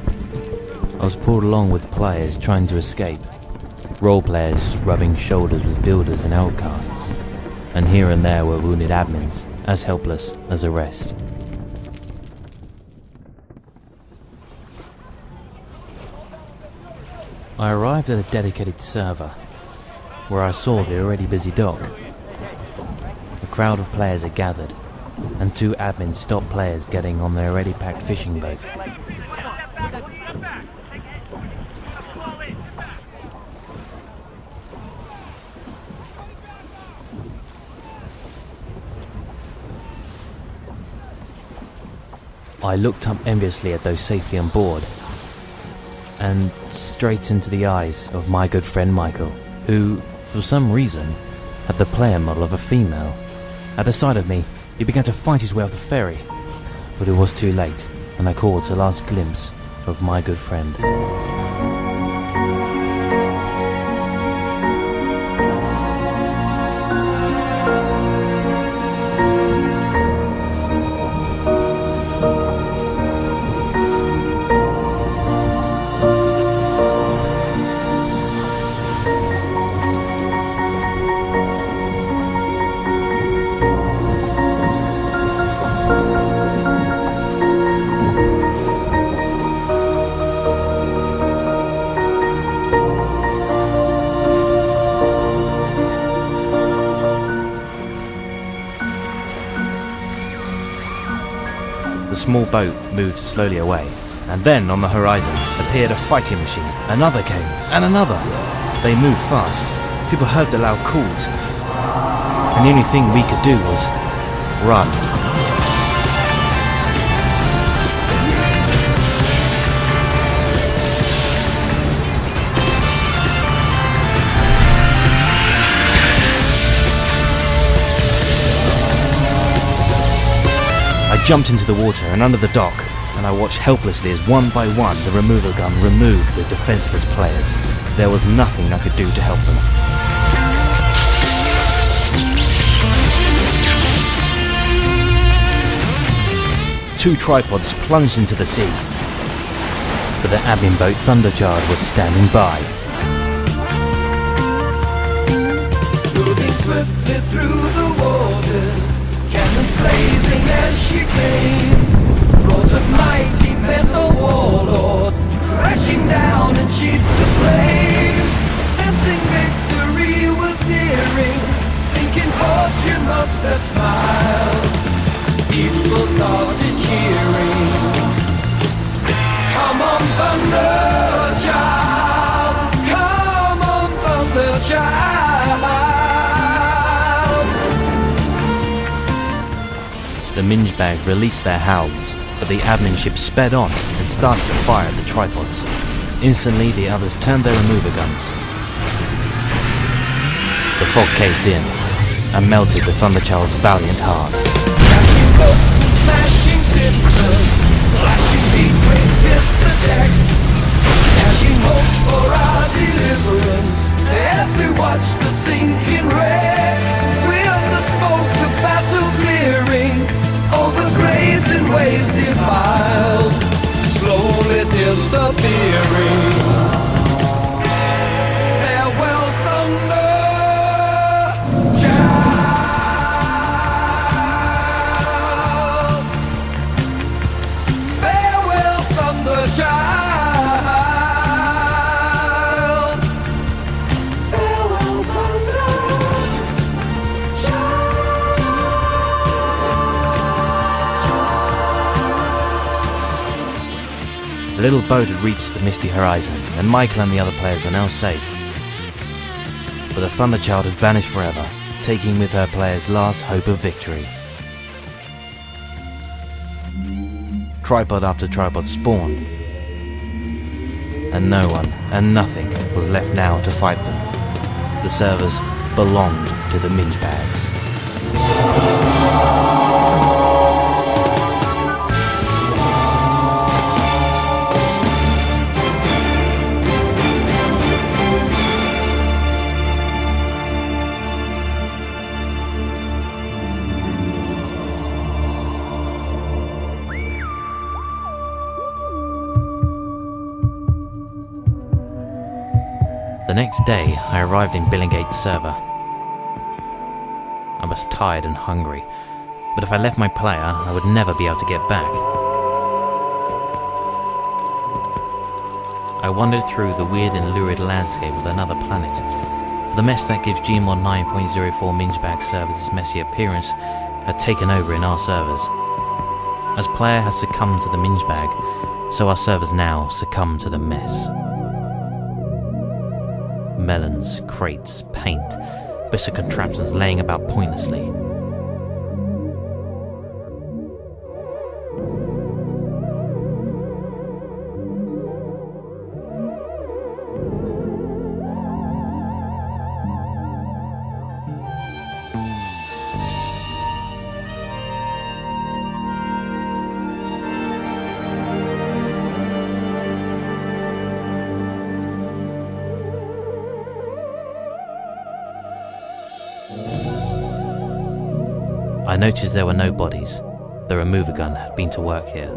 I was pulled along with players trying to escape, role players rubbing shoulders with builders and outcasts, and here and there were wounded admins, as helpless as the rest. I arrived at a dedicated server, where I saw the already busy dock. A crowd of players had gathered, and 2 admins stopped players getting on their already packed fishing boat. I looked up enviously at those safely on board, and straight into the eyes of my good friend Michael, who, for some reason, had the player model of a female. At the sight of me, he began to fight his way off the ferry, but it was too late, and I caught a last glimpse of my good friend. The small boat moved slowly away, and then on the horizon appeared a fighting machine. Another came, and another. They moved fast. People heard the loud calls, and the only thing we could do was run. I jumped into the water and under the dock, and I watched helplessly as one by one the removal gun removed the defenseless players. There was nothing I could do to help them. Two tripods plunged into the sea, but the admin boat Thunderchild was standing by. Moving swiftly through the waters, cannons blazing as she came, roars of mighty metal warlord, crashing down in sheets of flame. Sensing victory was nearing, thinking fortune must have smiled, people started cheering. Come on, Thunderchild, come on, Thunderchild. The Mingebags released their howls, but the admin ship sped on and started to fire at the tripods. Instantly, the others turned their remover guns. The fog caved in and melted the Thunderchild's valiant heart. Smashing boats and smashing timbers, flashing beam rays pierce the deck, dashing hopes for our deliverance as we watch the sinking wreck. With the smoke of battle clearing over graves and waves defiled, slowly disappearing. Farewell, Thunderchild. Farewell, Thunderchild. Farewell, The little boat had reached the misty horizon, and Michael and the other players were now safe. But the Thunderchild had vanished forever, taking with her players' last hope of victory. Tripod after tripod spawned, and no one and nothing was left now to fight them. The servers belonged to the Mingebags. next day, I arrived in Billingate's server. I was tired and hungry, but if I left my player, I would never be able to get back. I wandered through the weird and lurid landscape of another planet, for the mess that gives Gmod 9.04 Mingebag servers its messy appearance had taken over in our servers. As player has succumbed to the Mingebag, so our servers now succumb to the mess. Melons, crates, paint, bits of contraptions laying about pointlessly. I noticed there were no bodies. The remover gun had been to work here.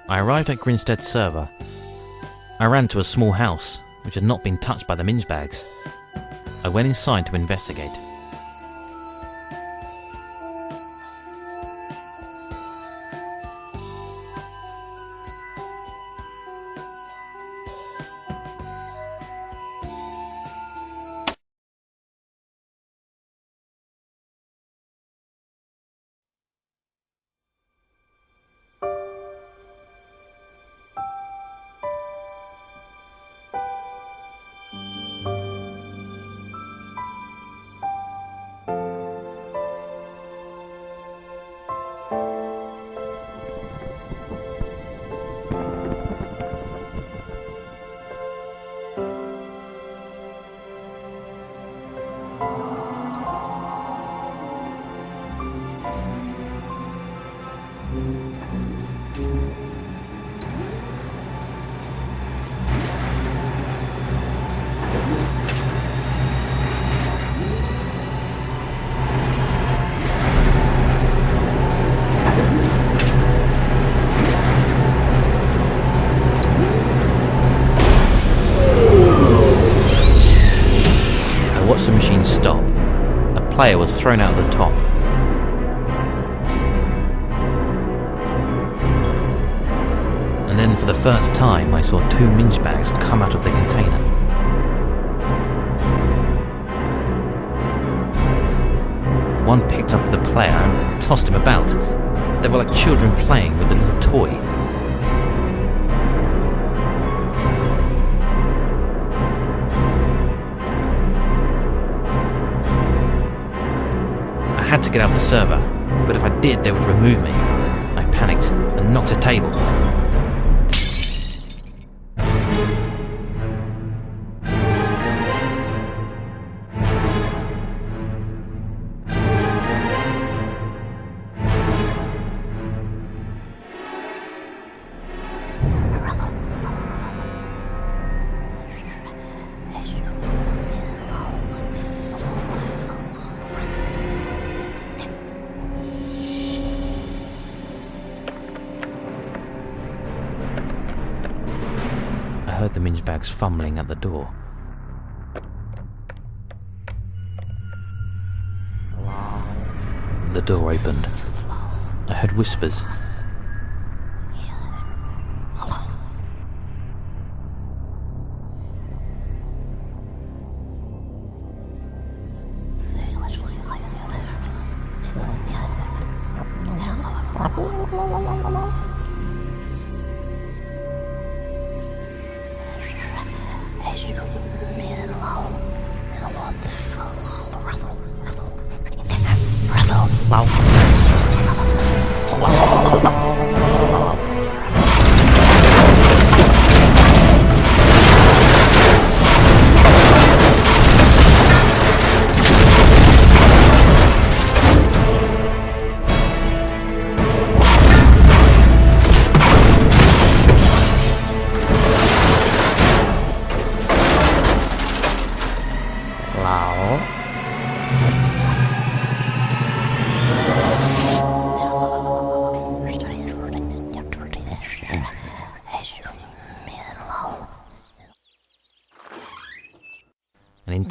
I arrived at Grinstead's server. I ran to a small house, which had not been touched by the Mingebags. I went inside to investigate. The machine stop. A player was thrown out of the top. And then for the first time I saw two Mingebags come out of the container. One picked up the player and tossed him about. They were like children playing with a little toy. I had to get out of the server, but if I did, they would remove me. I panicked and knocked a table. I heard the Mingebags fumbling at the door. The door opened. I heard whispers.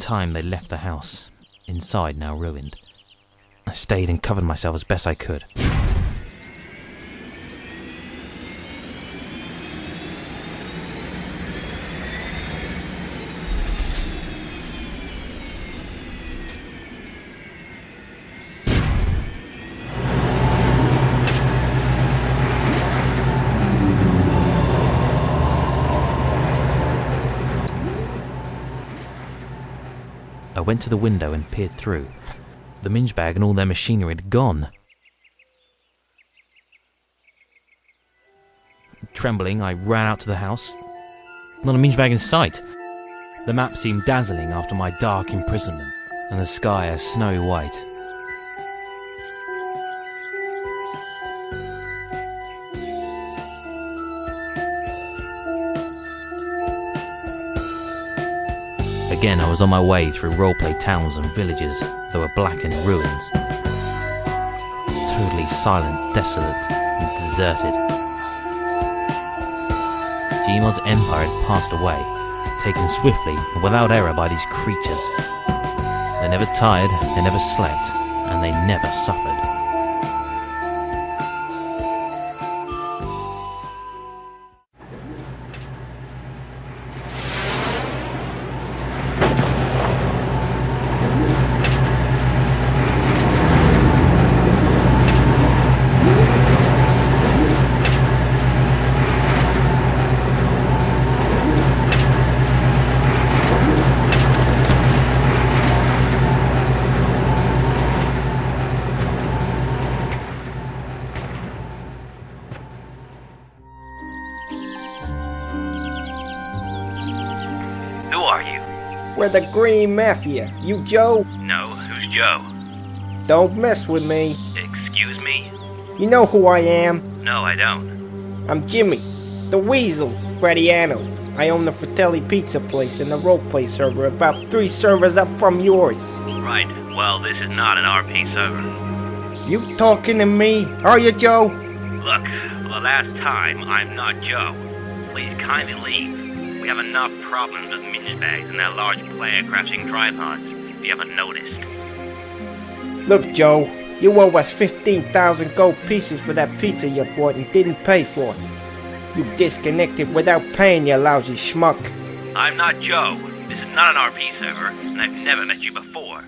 time they left the house, inside now ruined. I stayed and covered myself as best I could. I went to the window and peered through. The minge bag and all their machinery had gone. Trembling, I ran out to the house. Not a minge bag in sight. The map seemed dazzling after my dark imprisonment, and the sky a snowy white. Again, I was on my way through roleplay towns and villages that were blackened ruins. Totally silent, desolate, and deserted. Gmod's empire had passed away, taken swiftly and without error by these creatures. They never tired, they never slept, and they never suffered. Who are you? We're the Green Mafia. You Joe? No, who's Joe? Don't mess with me. Excuse me? You know who I am? No, I don't. I'm Jimmy, the Weasel, Frediano. I own the Fratelli Pizza place and the roleplay server about 3 servers up from yours. Right, well, this is not an RP server. You talking to me? Are you, Joe? Look, for the last time, I'm not Joe. Please kindly leave. We have enough problems with minge bags and their large player-crashing tripods, if you haven't noticed. Look, Joe, you owe us 15,000 gold pieces for that pizza you bought and didn't pay for. You disconnected without paying, you lousy schmuck. I'm not Joe. This is not an RP server, and I've never met you before.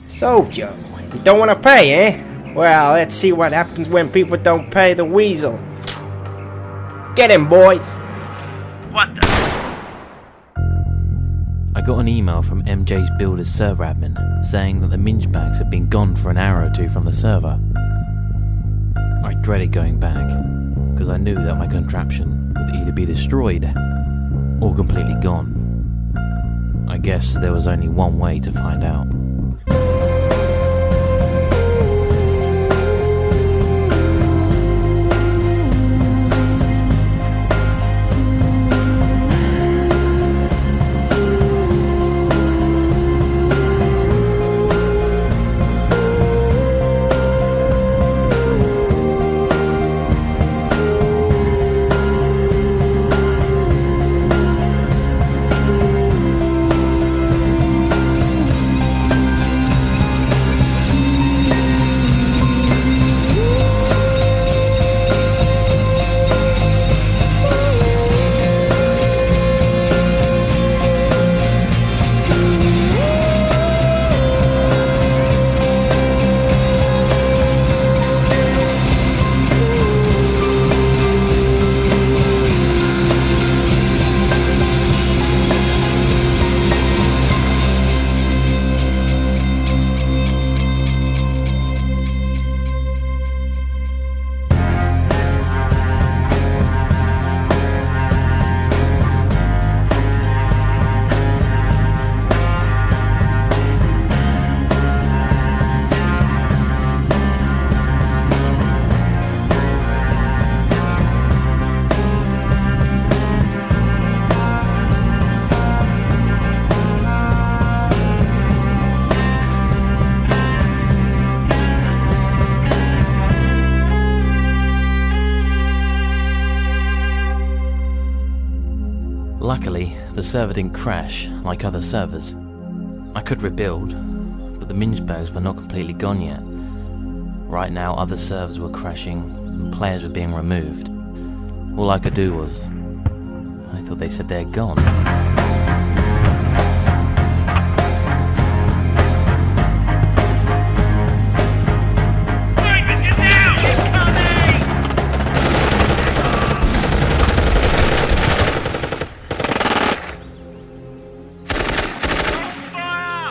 So, Joe, you don't want to pay, eh? Well, let's see what happens when people don't pay the Weasel. Get him, boys! What the? I got an email from MJ's Builder's server admin saying that the minge bags had been gone for an hour or 2 from the server. I dreaded going back, because I knew that my contraption would either be destroyed or completely gone. I guess there was only one way to find out. Luckily, the server didn't crash like other servers. I could rebuild, but the Mingebergs were not completely gone yet. Right now, other servers were crashing and players were being removed. All I could do was... I thought they said they had gone.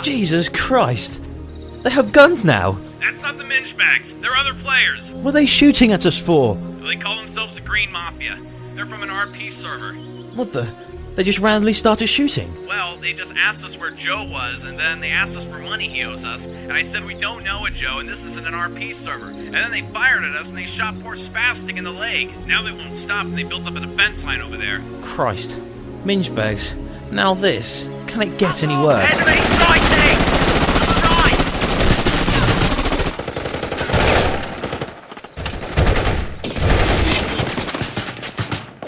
Jesus Christ! They have guns now! That's not the Mingebags. They're other players. What are they shooting at us for? They call themselves the Green Mafia. They're from an RP server. What the? They just randomly started shooting? Well, they just asked us where Joe was, and then they asked us for money he owes us. And I said we don't know a Joe, and this isn't an RP server. And then they fired at us, and they shot poor Spastic in the leg. Now they won't stop, and they built up a defense line over there. Christ. Mingebags. Now this. Can it get any worse? Enemy sighting!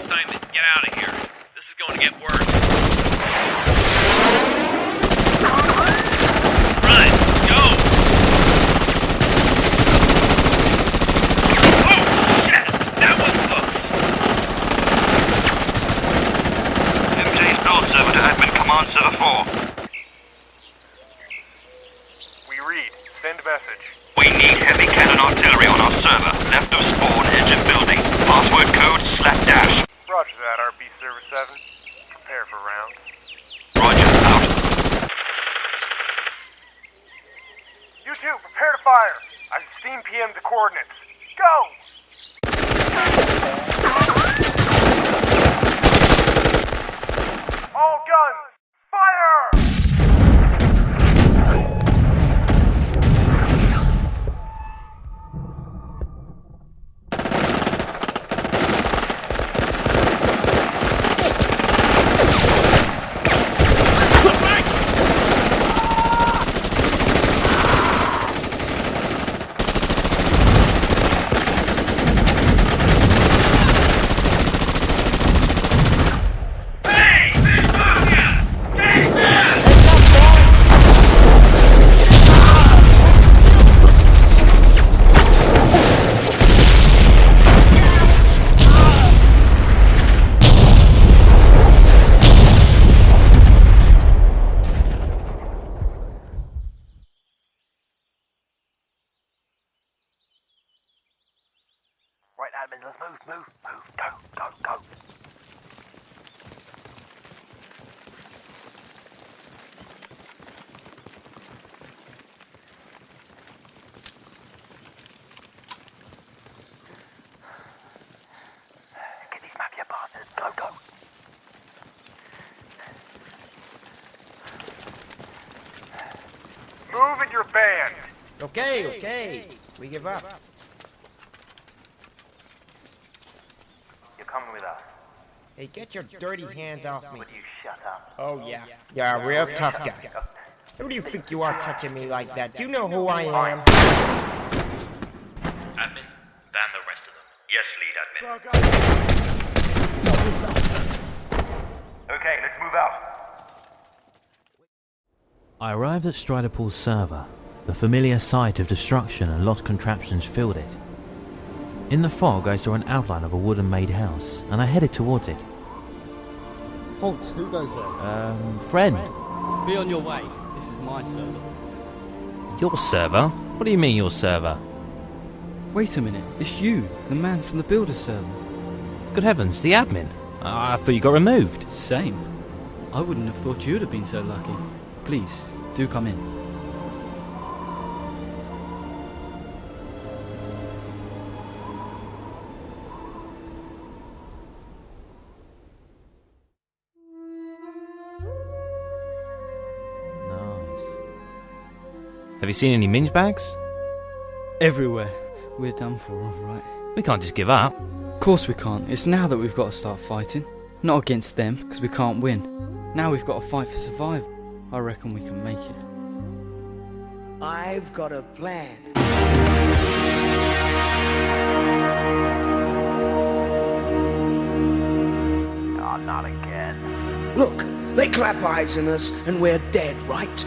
Simon, get out of here. This is going to get worse. Run! Go! Oh! Shit! That was close! MJ's build server to admin command server 4. Send message. We need heavy cannon artillery on our server. Left of spawn, edge of building. Password code /dash. Roger that, RP Server 7. Prepare for rounds. Roger, out. You two, prepare to fire. I've Steam PM'd the coordinates. Go! All guns, fire! Right, admin, let's move. Go. Get these mafia bastards. Go. Move in your band. Okay. We give up. You're coming with us. Hey, get your dirty hands off me. Would you shut up? Oh, yeah. You're a real tough guy. Who do you think you are touching me like that? You know who I am. Admin, ban the rest of them. Yes, lead admin. Okay, let's move out. I arrived at Striderpool's server. The familiar sight of destruction and lost contraptions filled it. In the fog, I saw an outline of a wooden-made house, and I headed towards it. Halt, who goes there? Friend. Be on your way. This is my server. Your server? What do you mean, your server? Wait a minute, it's you, the man from the builder server. Good heavens, the admin. I thought you got removed. Same. I wouldn't have thought you'd have been so lucky. Please, do come in. Have you seen any Mingebags? Everywhere. We're done for, alright. We can't just give up. Of course we can't. It's now that we've got to start fighting. Not against them, because we can't win. Now we've got to fight for survival. I reckon we can make it. I've got a plan. Oh, not again. Look, they clap eyes on us and we're dead, right?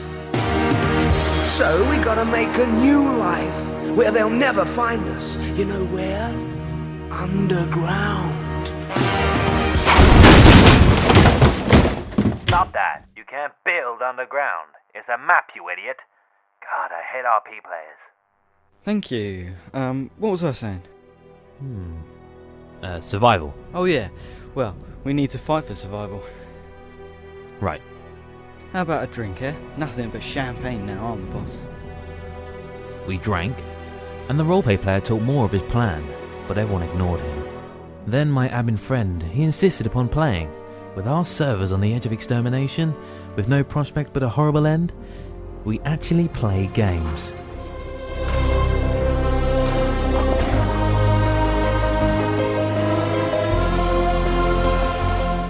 So we gotta make a new life where they'll never find us. You know where? Underground. Stop that. You can't build underground. It's a map, you idiot. God, I hate RP players. Thank you. What was I saying? Survival. Oh yeah. Well, we need to fight for survival. Right. How about a drink, eh? Nothing but champagne now, I'm the boss. We drank, and the roleplay player talked more of his plan, but everyone ignored him. Then my admin friend, he insisted upon playing. With our servers on the edge of extermination, with no prospect but a horrible end, we actually play games.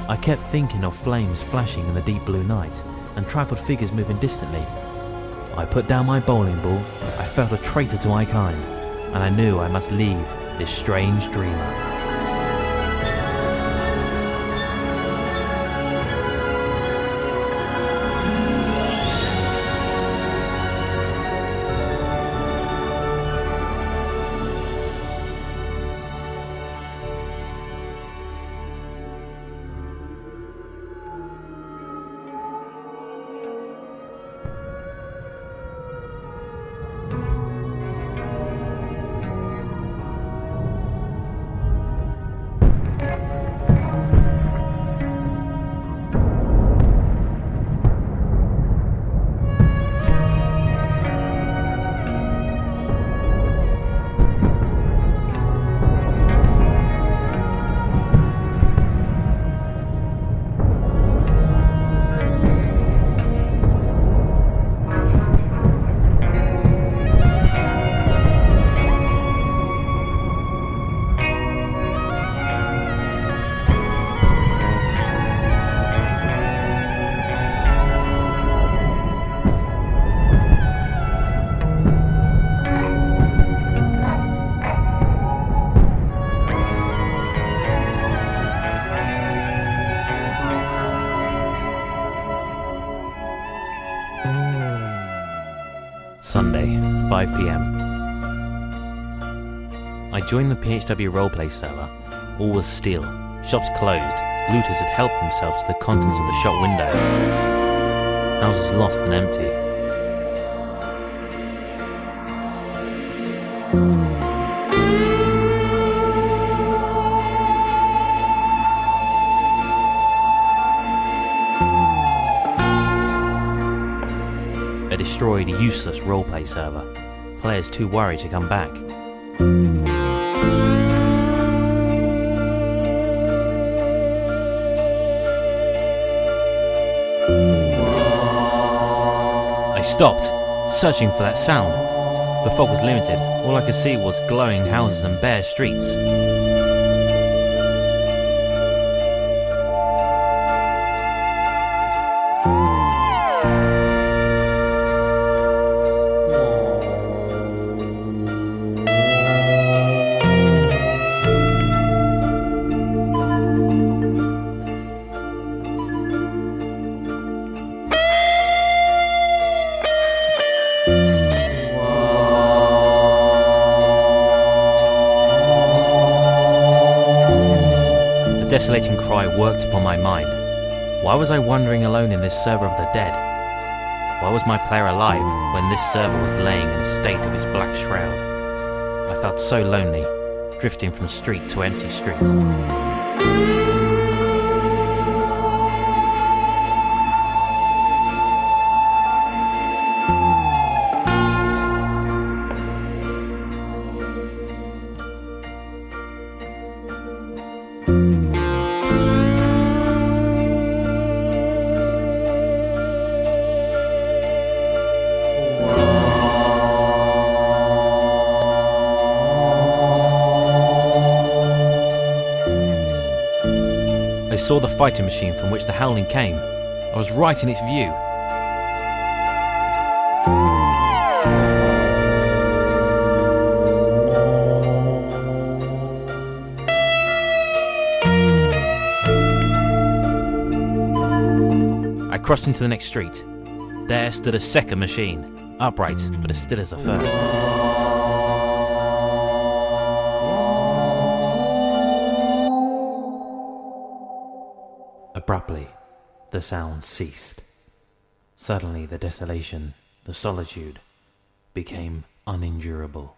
I kept thinking of flames flashing in the deep blue night, and tripod figures moving distantly. I put down my bowling ball, I felt a traitor to my kind, and I knew I must leave this strange dreamer. Sunday, 5 PM. I joined the PHW roleplay server. All was still. Shops closed. Looters had helped themselves to the contents of the shop window. Houses lost and empty. A destroyed, useless roleplay server. Players too worried to come back. I stopped, searching for that sound. The fog was limited. All I could see was glowing houses and bare streets. The desolating cry worked upon my mind. Why was I wandering alone in this server of the dead? Why was my player alive when this server was laying in a state of his black shroud? I felt so lonely, drifting from street to empty street. I saw the fighting machine from which the howling came. I was right in its view. I crossed into the next street. There stood a second machine. upright but as still as the first. Abruptly, the sound ceased. Suddenly the desolation, the solitude, became unendurable.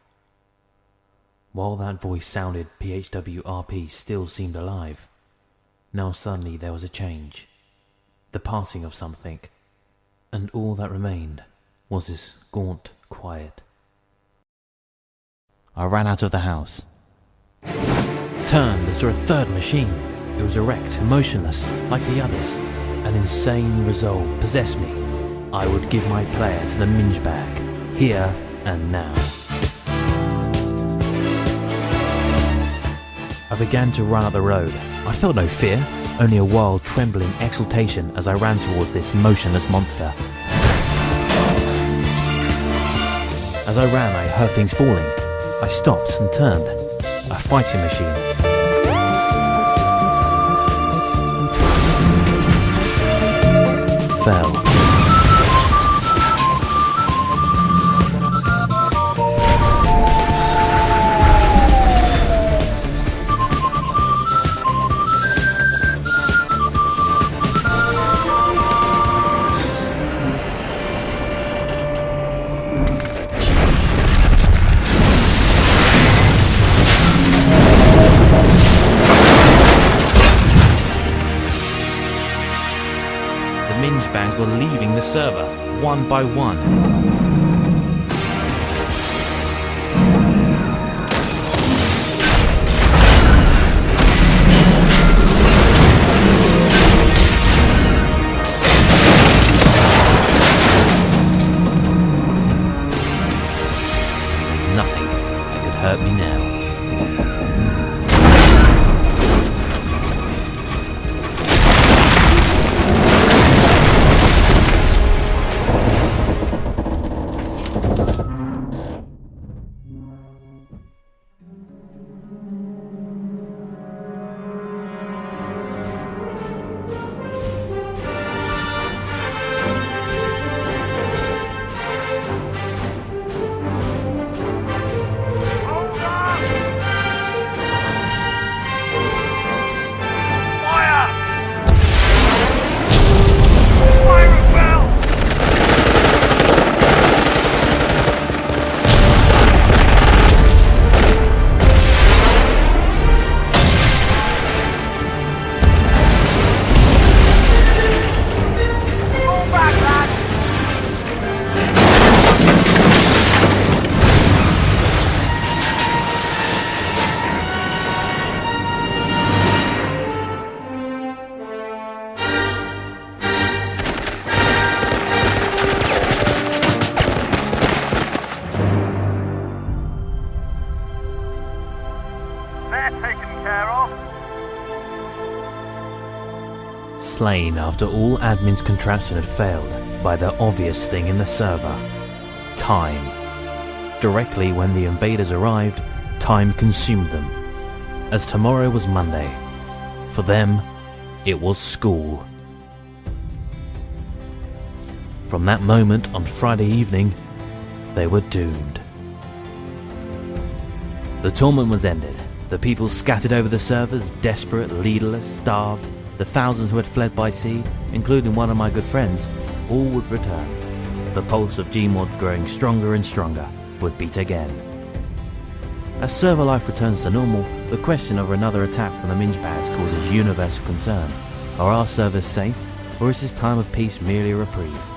While that voice sounded, PHWRP still seemed alive. Now suddenly there was a change, the passing of something, and all that remained was this gaunt quiet. I ran out of the house, turned and saw a third machine. It was erect, motionless, like the others. An insane resolve possessed me. I would give my player to the minge bag, here and now. I began to run up the road. I felt no fear, only a wild, trembling exultation as I ran towards this motionless monster. As I ran, I heard things falling. I stopped and turned. A fighting machine. Fell. Bags were leaving the server, one by one. Nothing that could hurt me now. Slain after all admin's contraption had failed by the obvious thing in the server. Time. Directly when the invaders arrived, time consumed them. As tomorrow was Monday. For them, it was school. From that moment on Friday evening, they were doomed. The tournament was ended. The people scattered over the servers, desperate, leaderless, starved. The thousands who had fled by sea, including one of my good friends, all would return. The pulse of Gmod growing stronger and stronger would beat again. As server life returns to normal, the question of another attack from the minge bags causes universal concern. Are our servers safe, or is this time of peace merely a reprieve?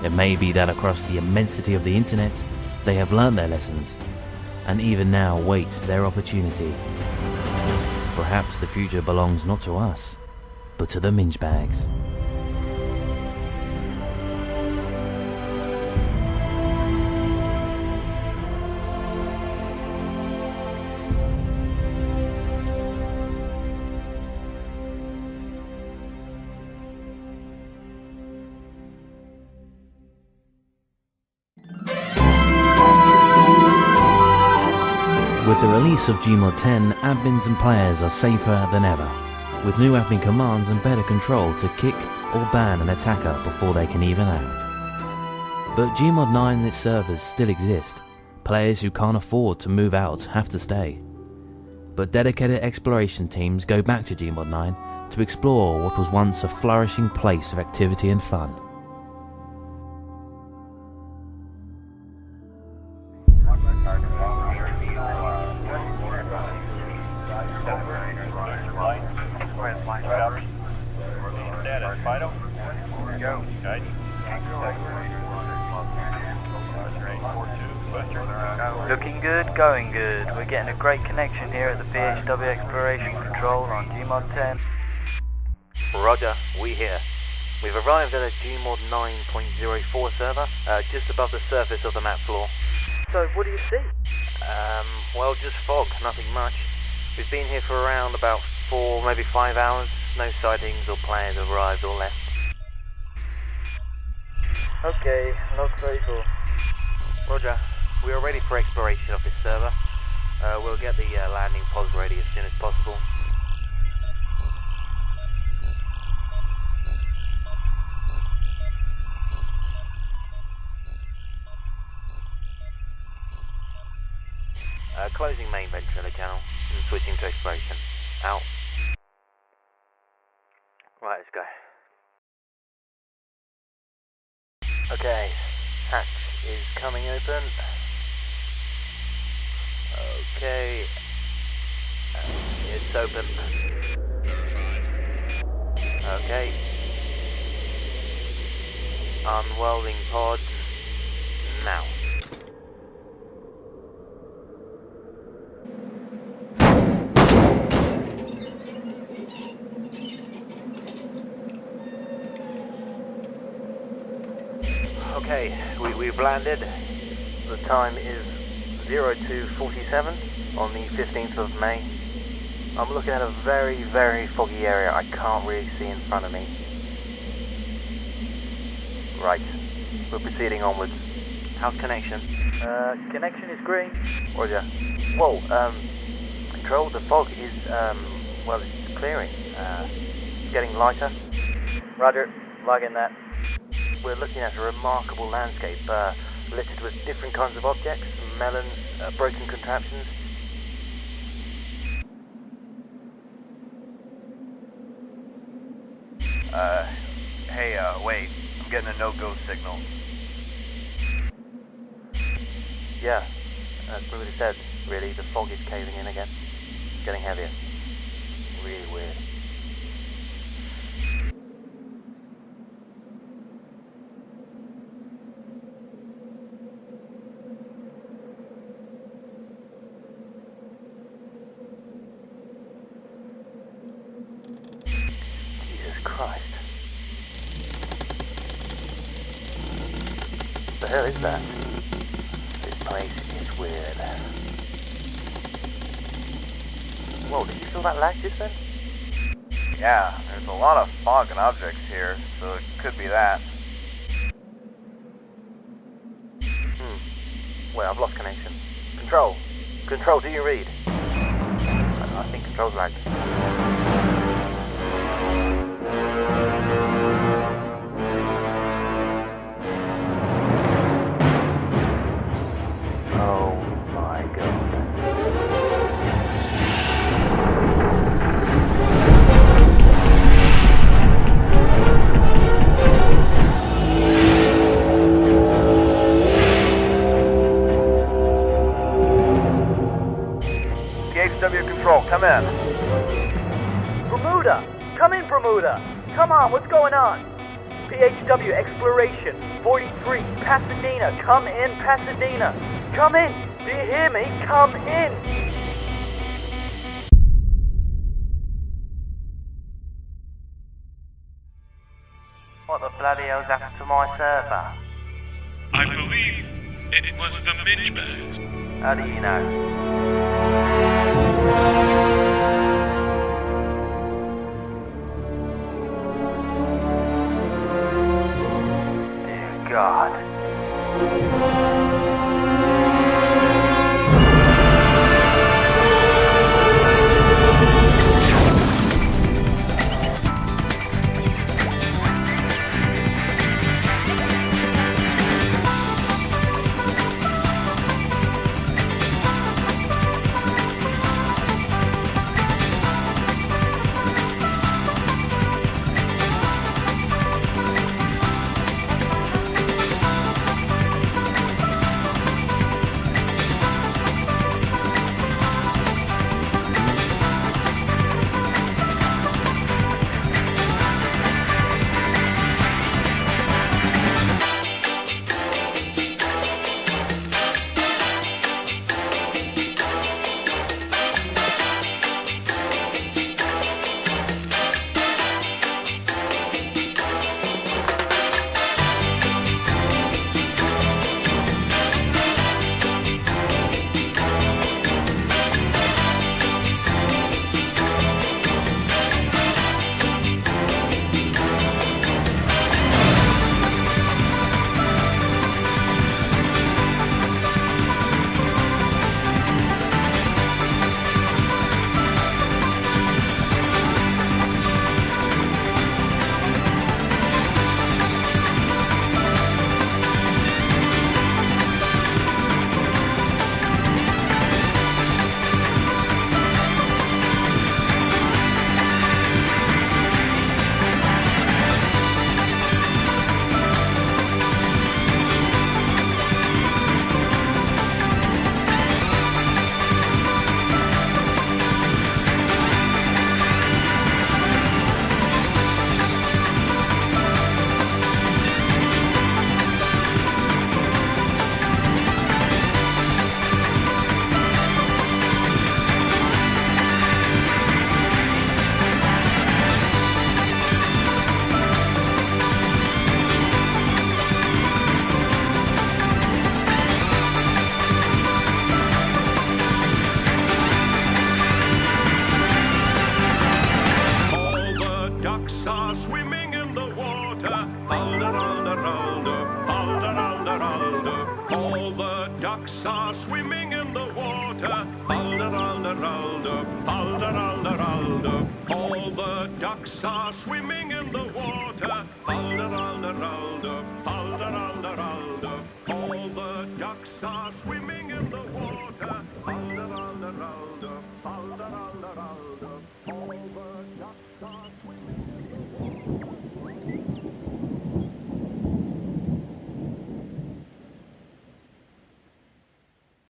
It may be that across the immensity of the internet, they have learnt their lessons, and even now wait their opportunity. Perhaps the future belongs not to us, but to the minge bags. With the release of Gmod 10, admins and players are safer than ever, with new admin commands and better control to kick or ban an attacker before they can even act. But Gmod 9 and its servers still exist. Players who can't afford to move out have to stay. But dedicated exploration teams go back to Gmod 9 to explore what was once a flourishing place of activity and fun. Looking good, going good. We're getting a great connection here at the PHW Exploration Control on Gmod 10. Roger, we here. We've arrived at a Gmod 9.04 server, just above the surface of the map floor. So, what do you see? Well, just fog, nothing much. We've been here for around about 4, maybe 5 hours. No sightings or players have arrived or left. Okay, log 34. Roger. We are ready for exploration of this server. We'll get the landing pods ready as soon as possible. Closing main ventricular channel and switching to exploration. Out. Right, let's go. Okay, hatch is coming open. Okay, it's open. Okay, unwelding pods now. Okay, we've landed. The time is 02:47 on the 15th of May. I'm looking at a very, very foggy area. I can't really see in front of me. Right, we're proceeding onwards. How's connection? Connection is green. Roger. Whoa, control, the fog is, well, it's clearing. It's getting lighter. Roger, logging that. We're looking at a remarkable landscape, littered with different kinds of objects, melons, broken contraptions. Hey, wait. I'm getting a no-go signal. Yeah, that's what it said, really. The fog is caving in again. It's getting heavier. Really weird. Christ. What the hell is that? This place is weird. Whoa, did you feel that lag just then? Yeah, there's a lot of fog and objects here, so it could be that. Wait, I've lost connection. Control, do you read? I think control's lagged. Oh my god. PHW control, come in. Bermuda! Come in, Bermuda! Come on, what's going on? PHW Exploration, 43, Pasadena. Come in, Pasadena. Come in! Do you hear me? Come in! What the bloody hell's happened to my server? I believe it was the Minchbags. How do you know? Dear God. ducks are swimming in the water. Alder, alder, alder, alder, alder, alder. All the ducks are swimming in the water.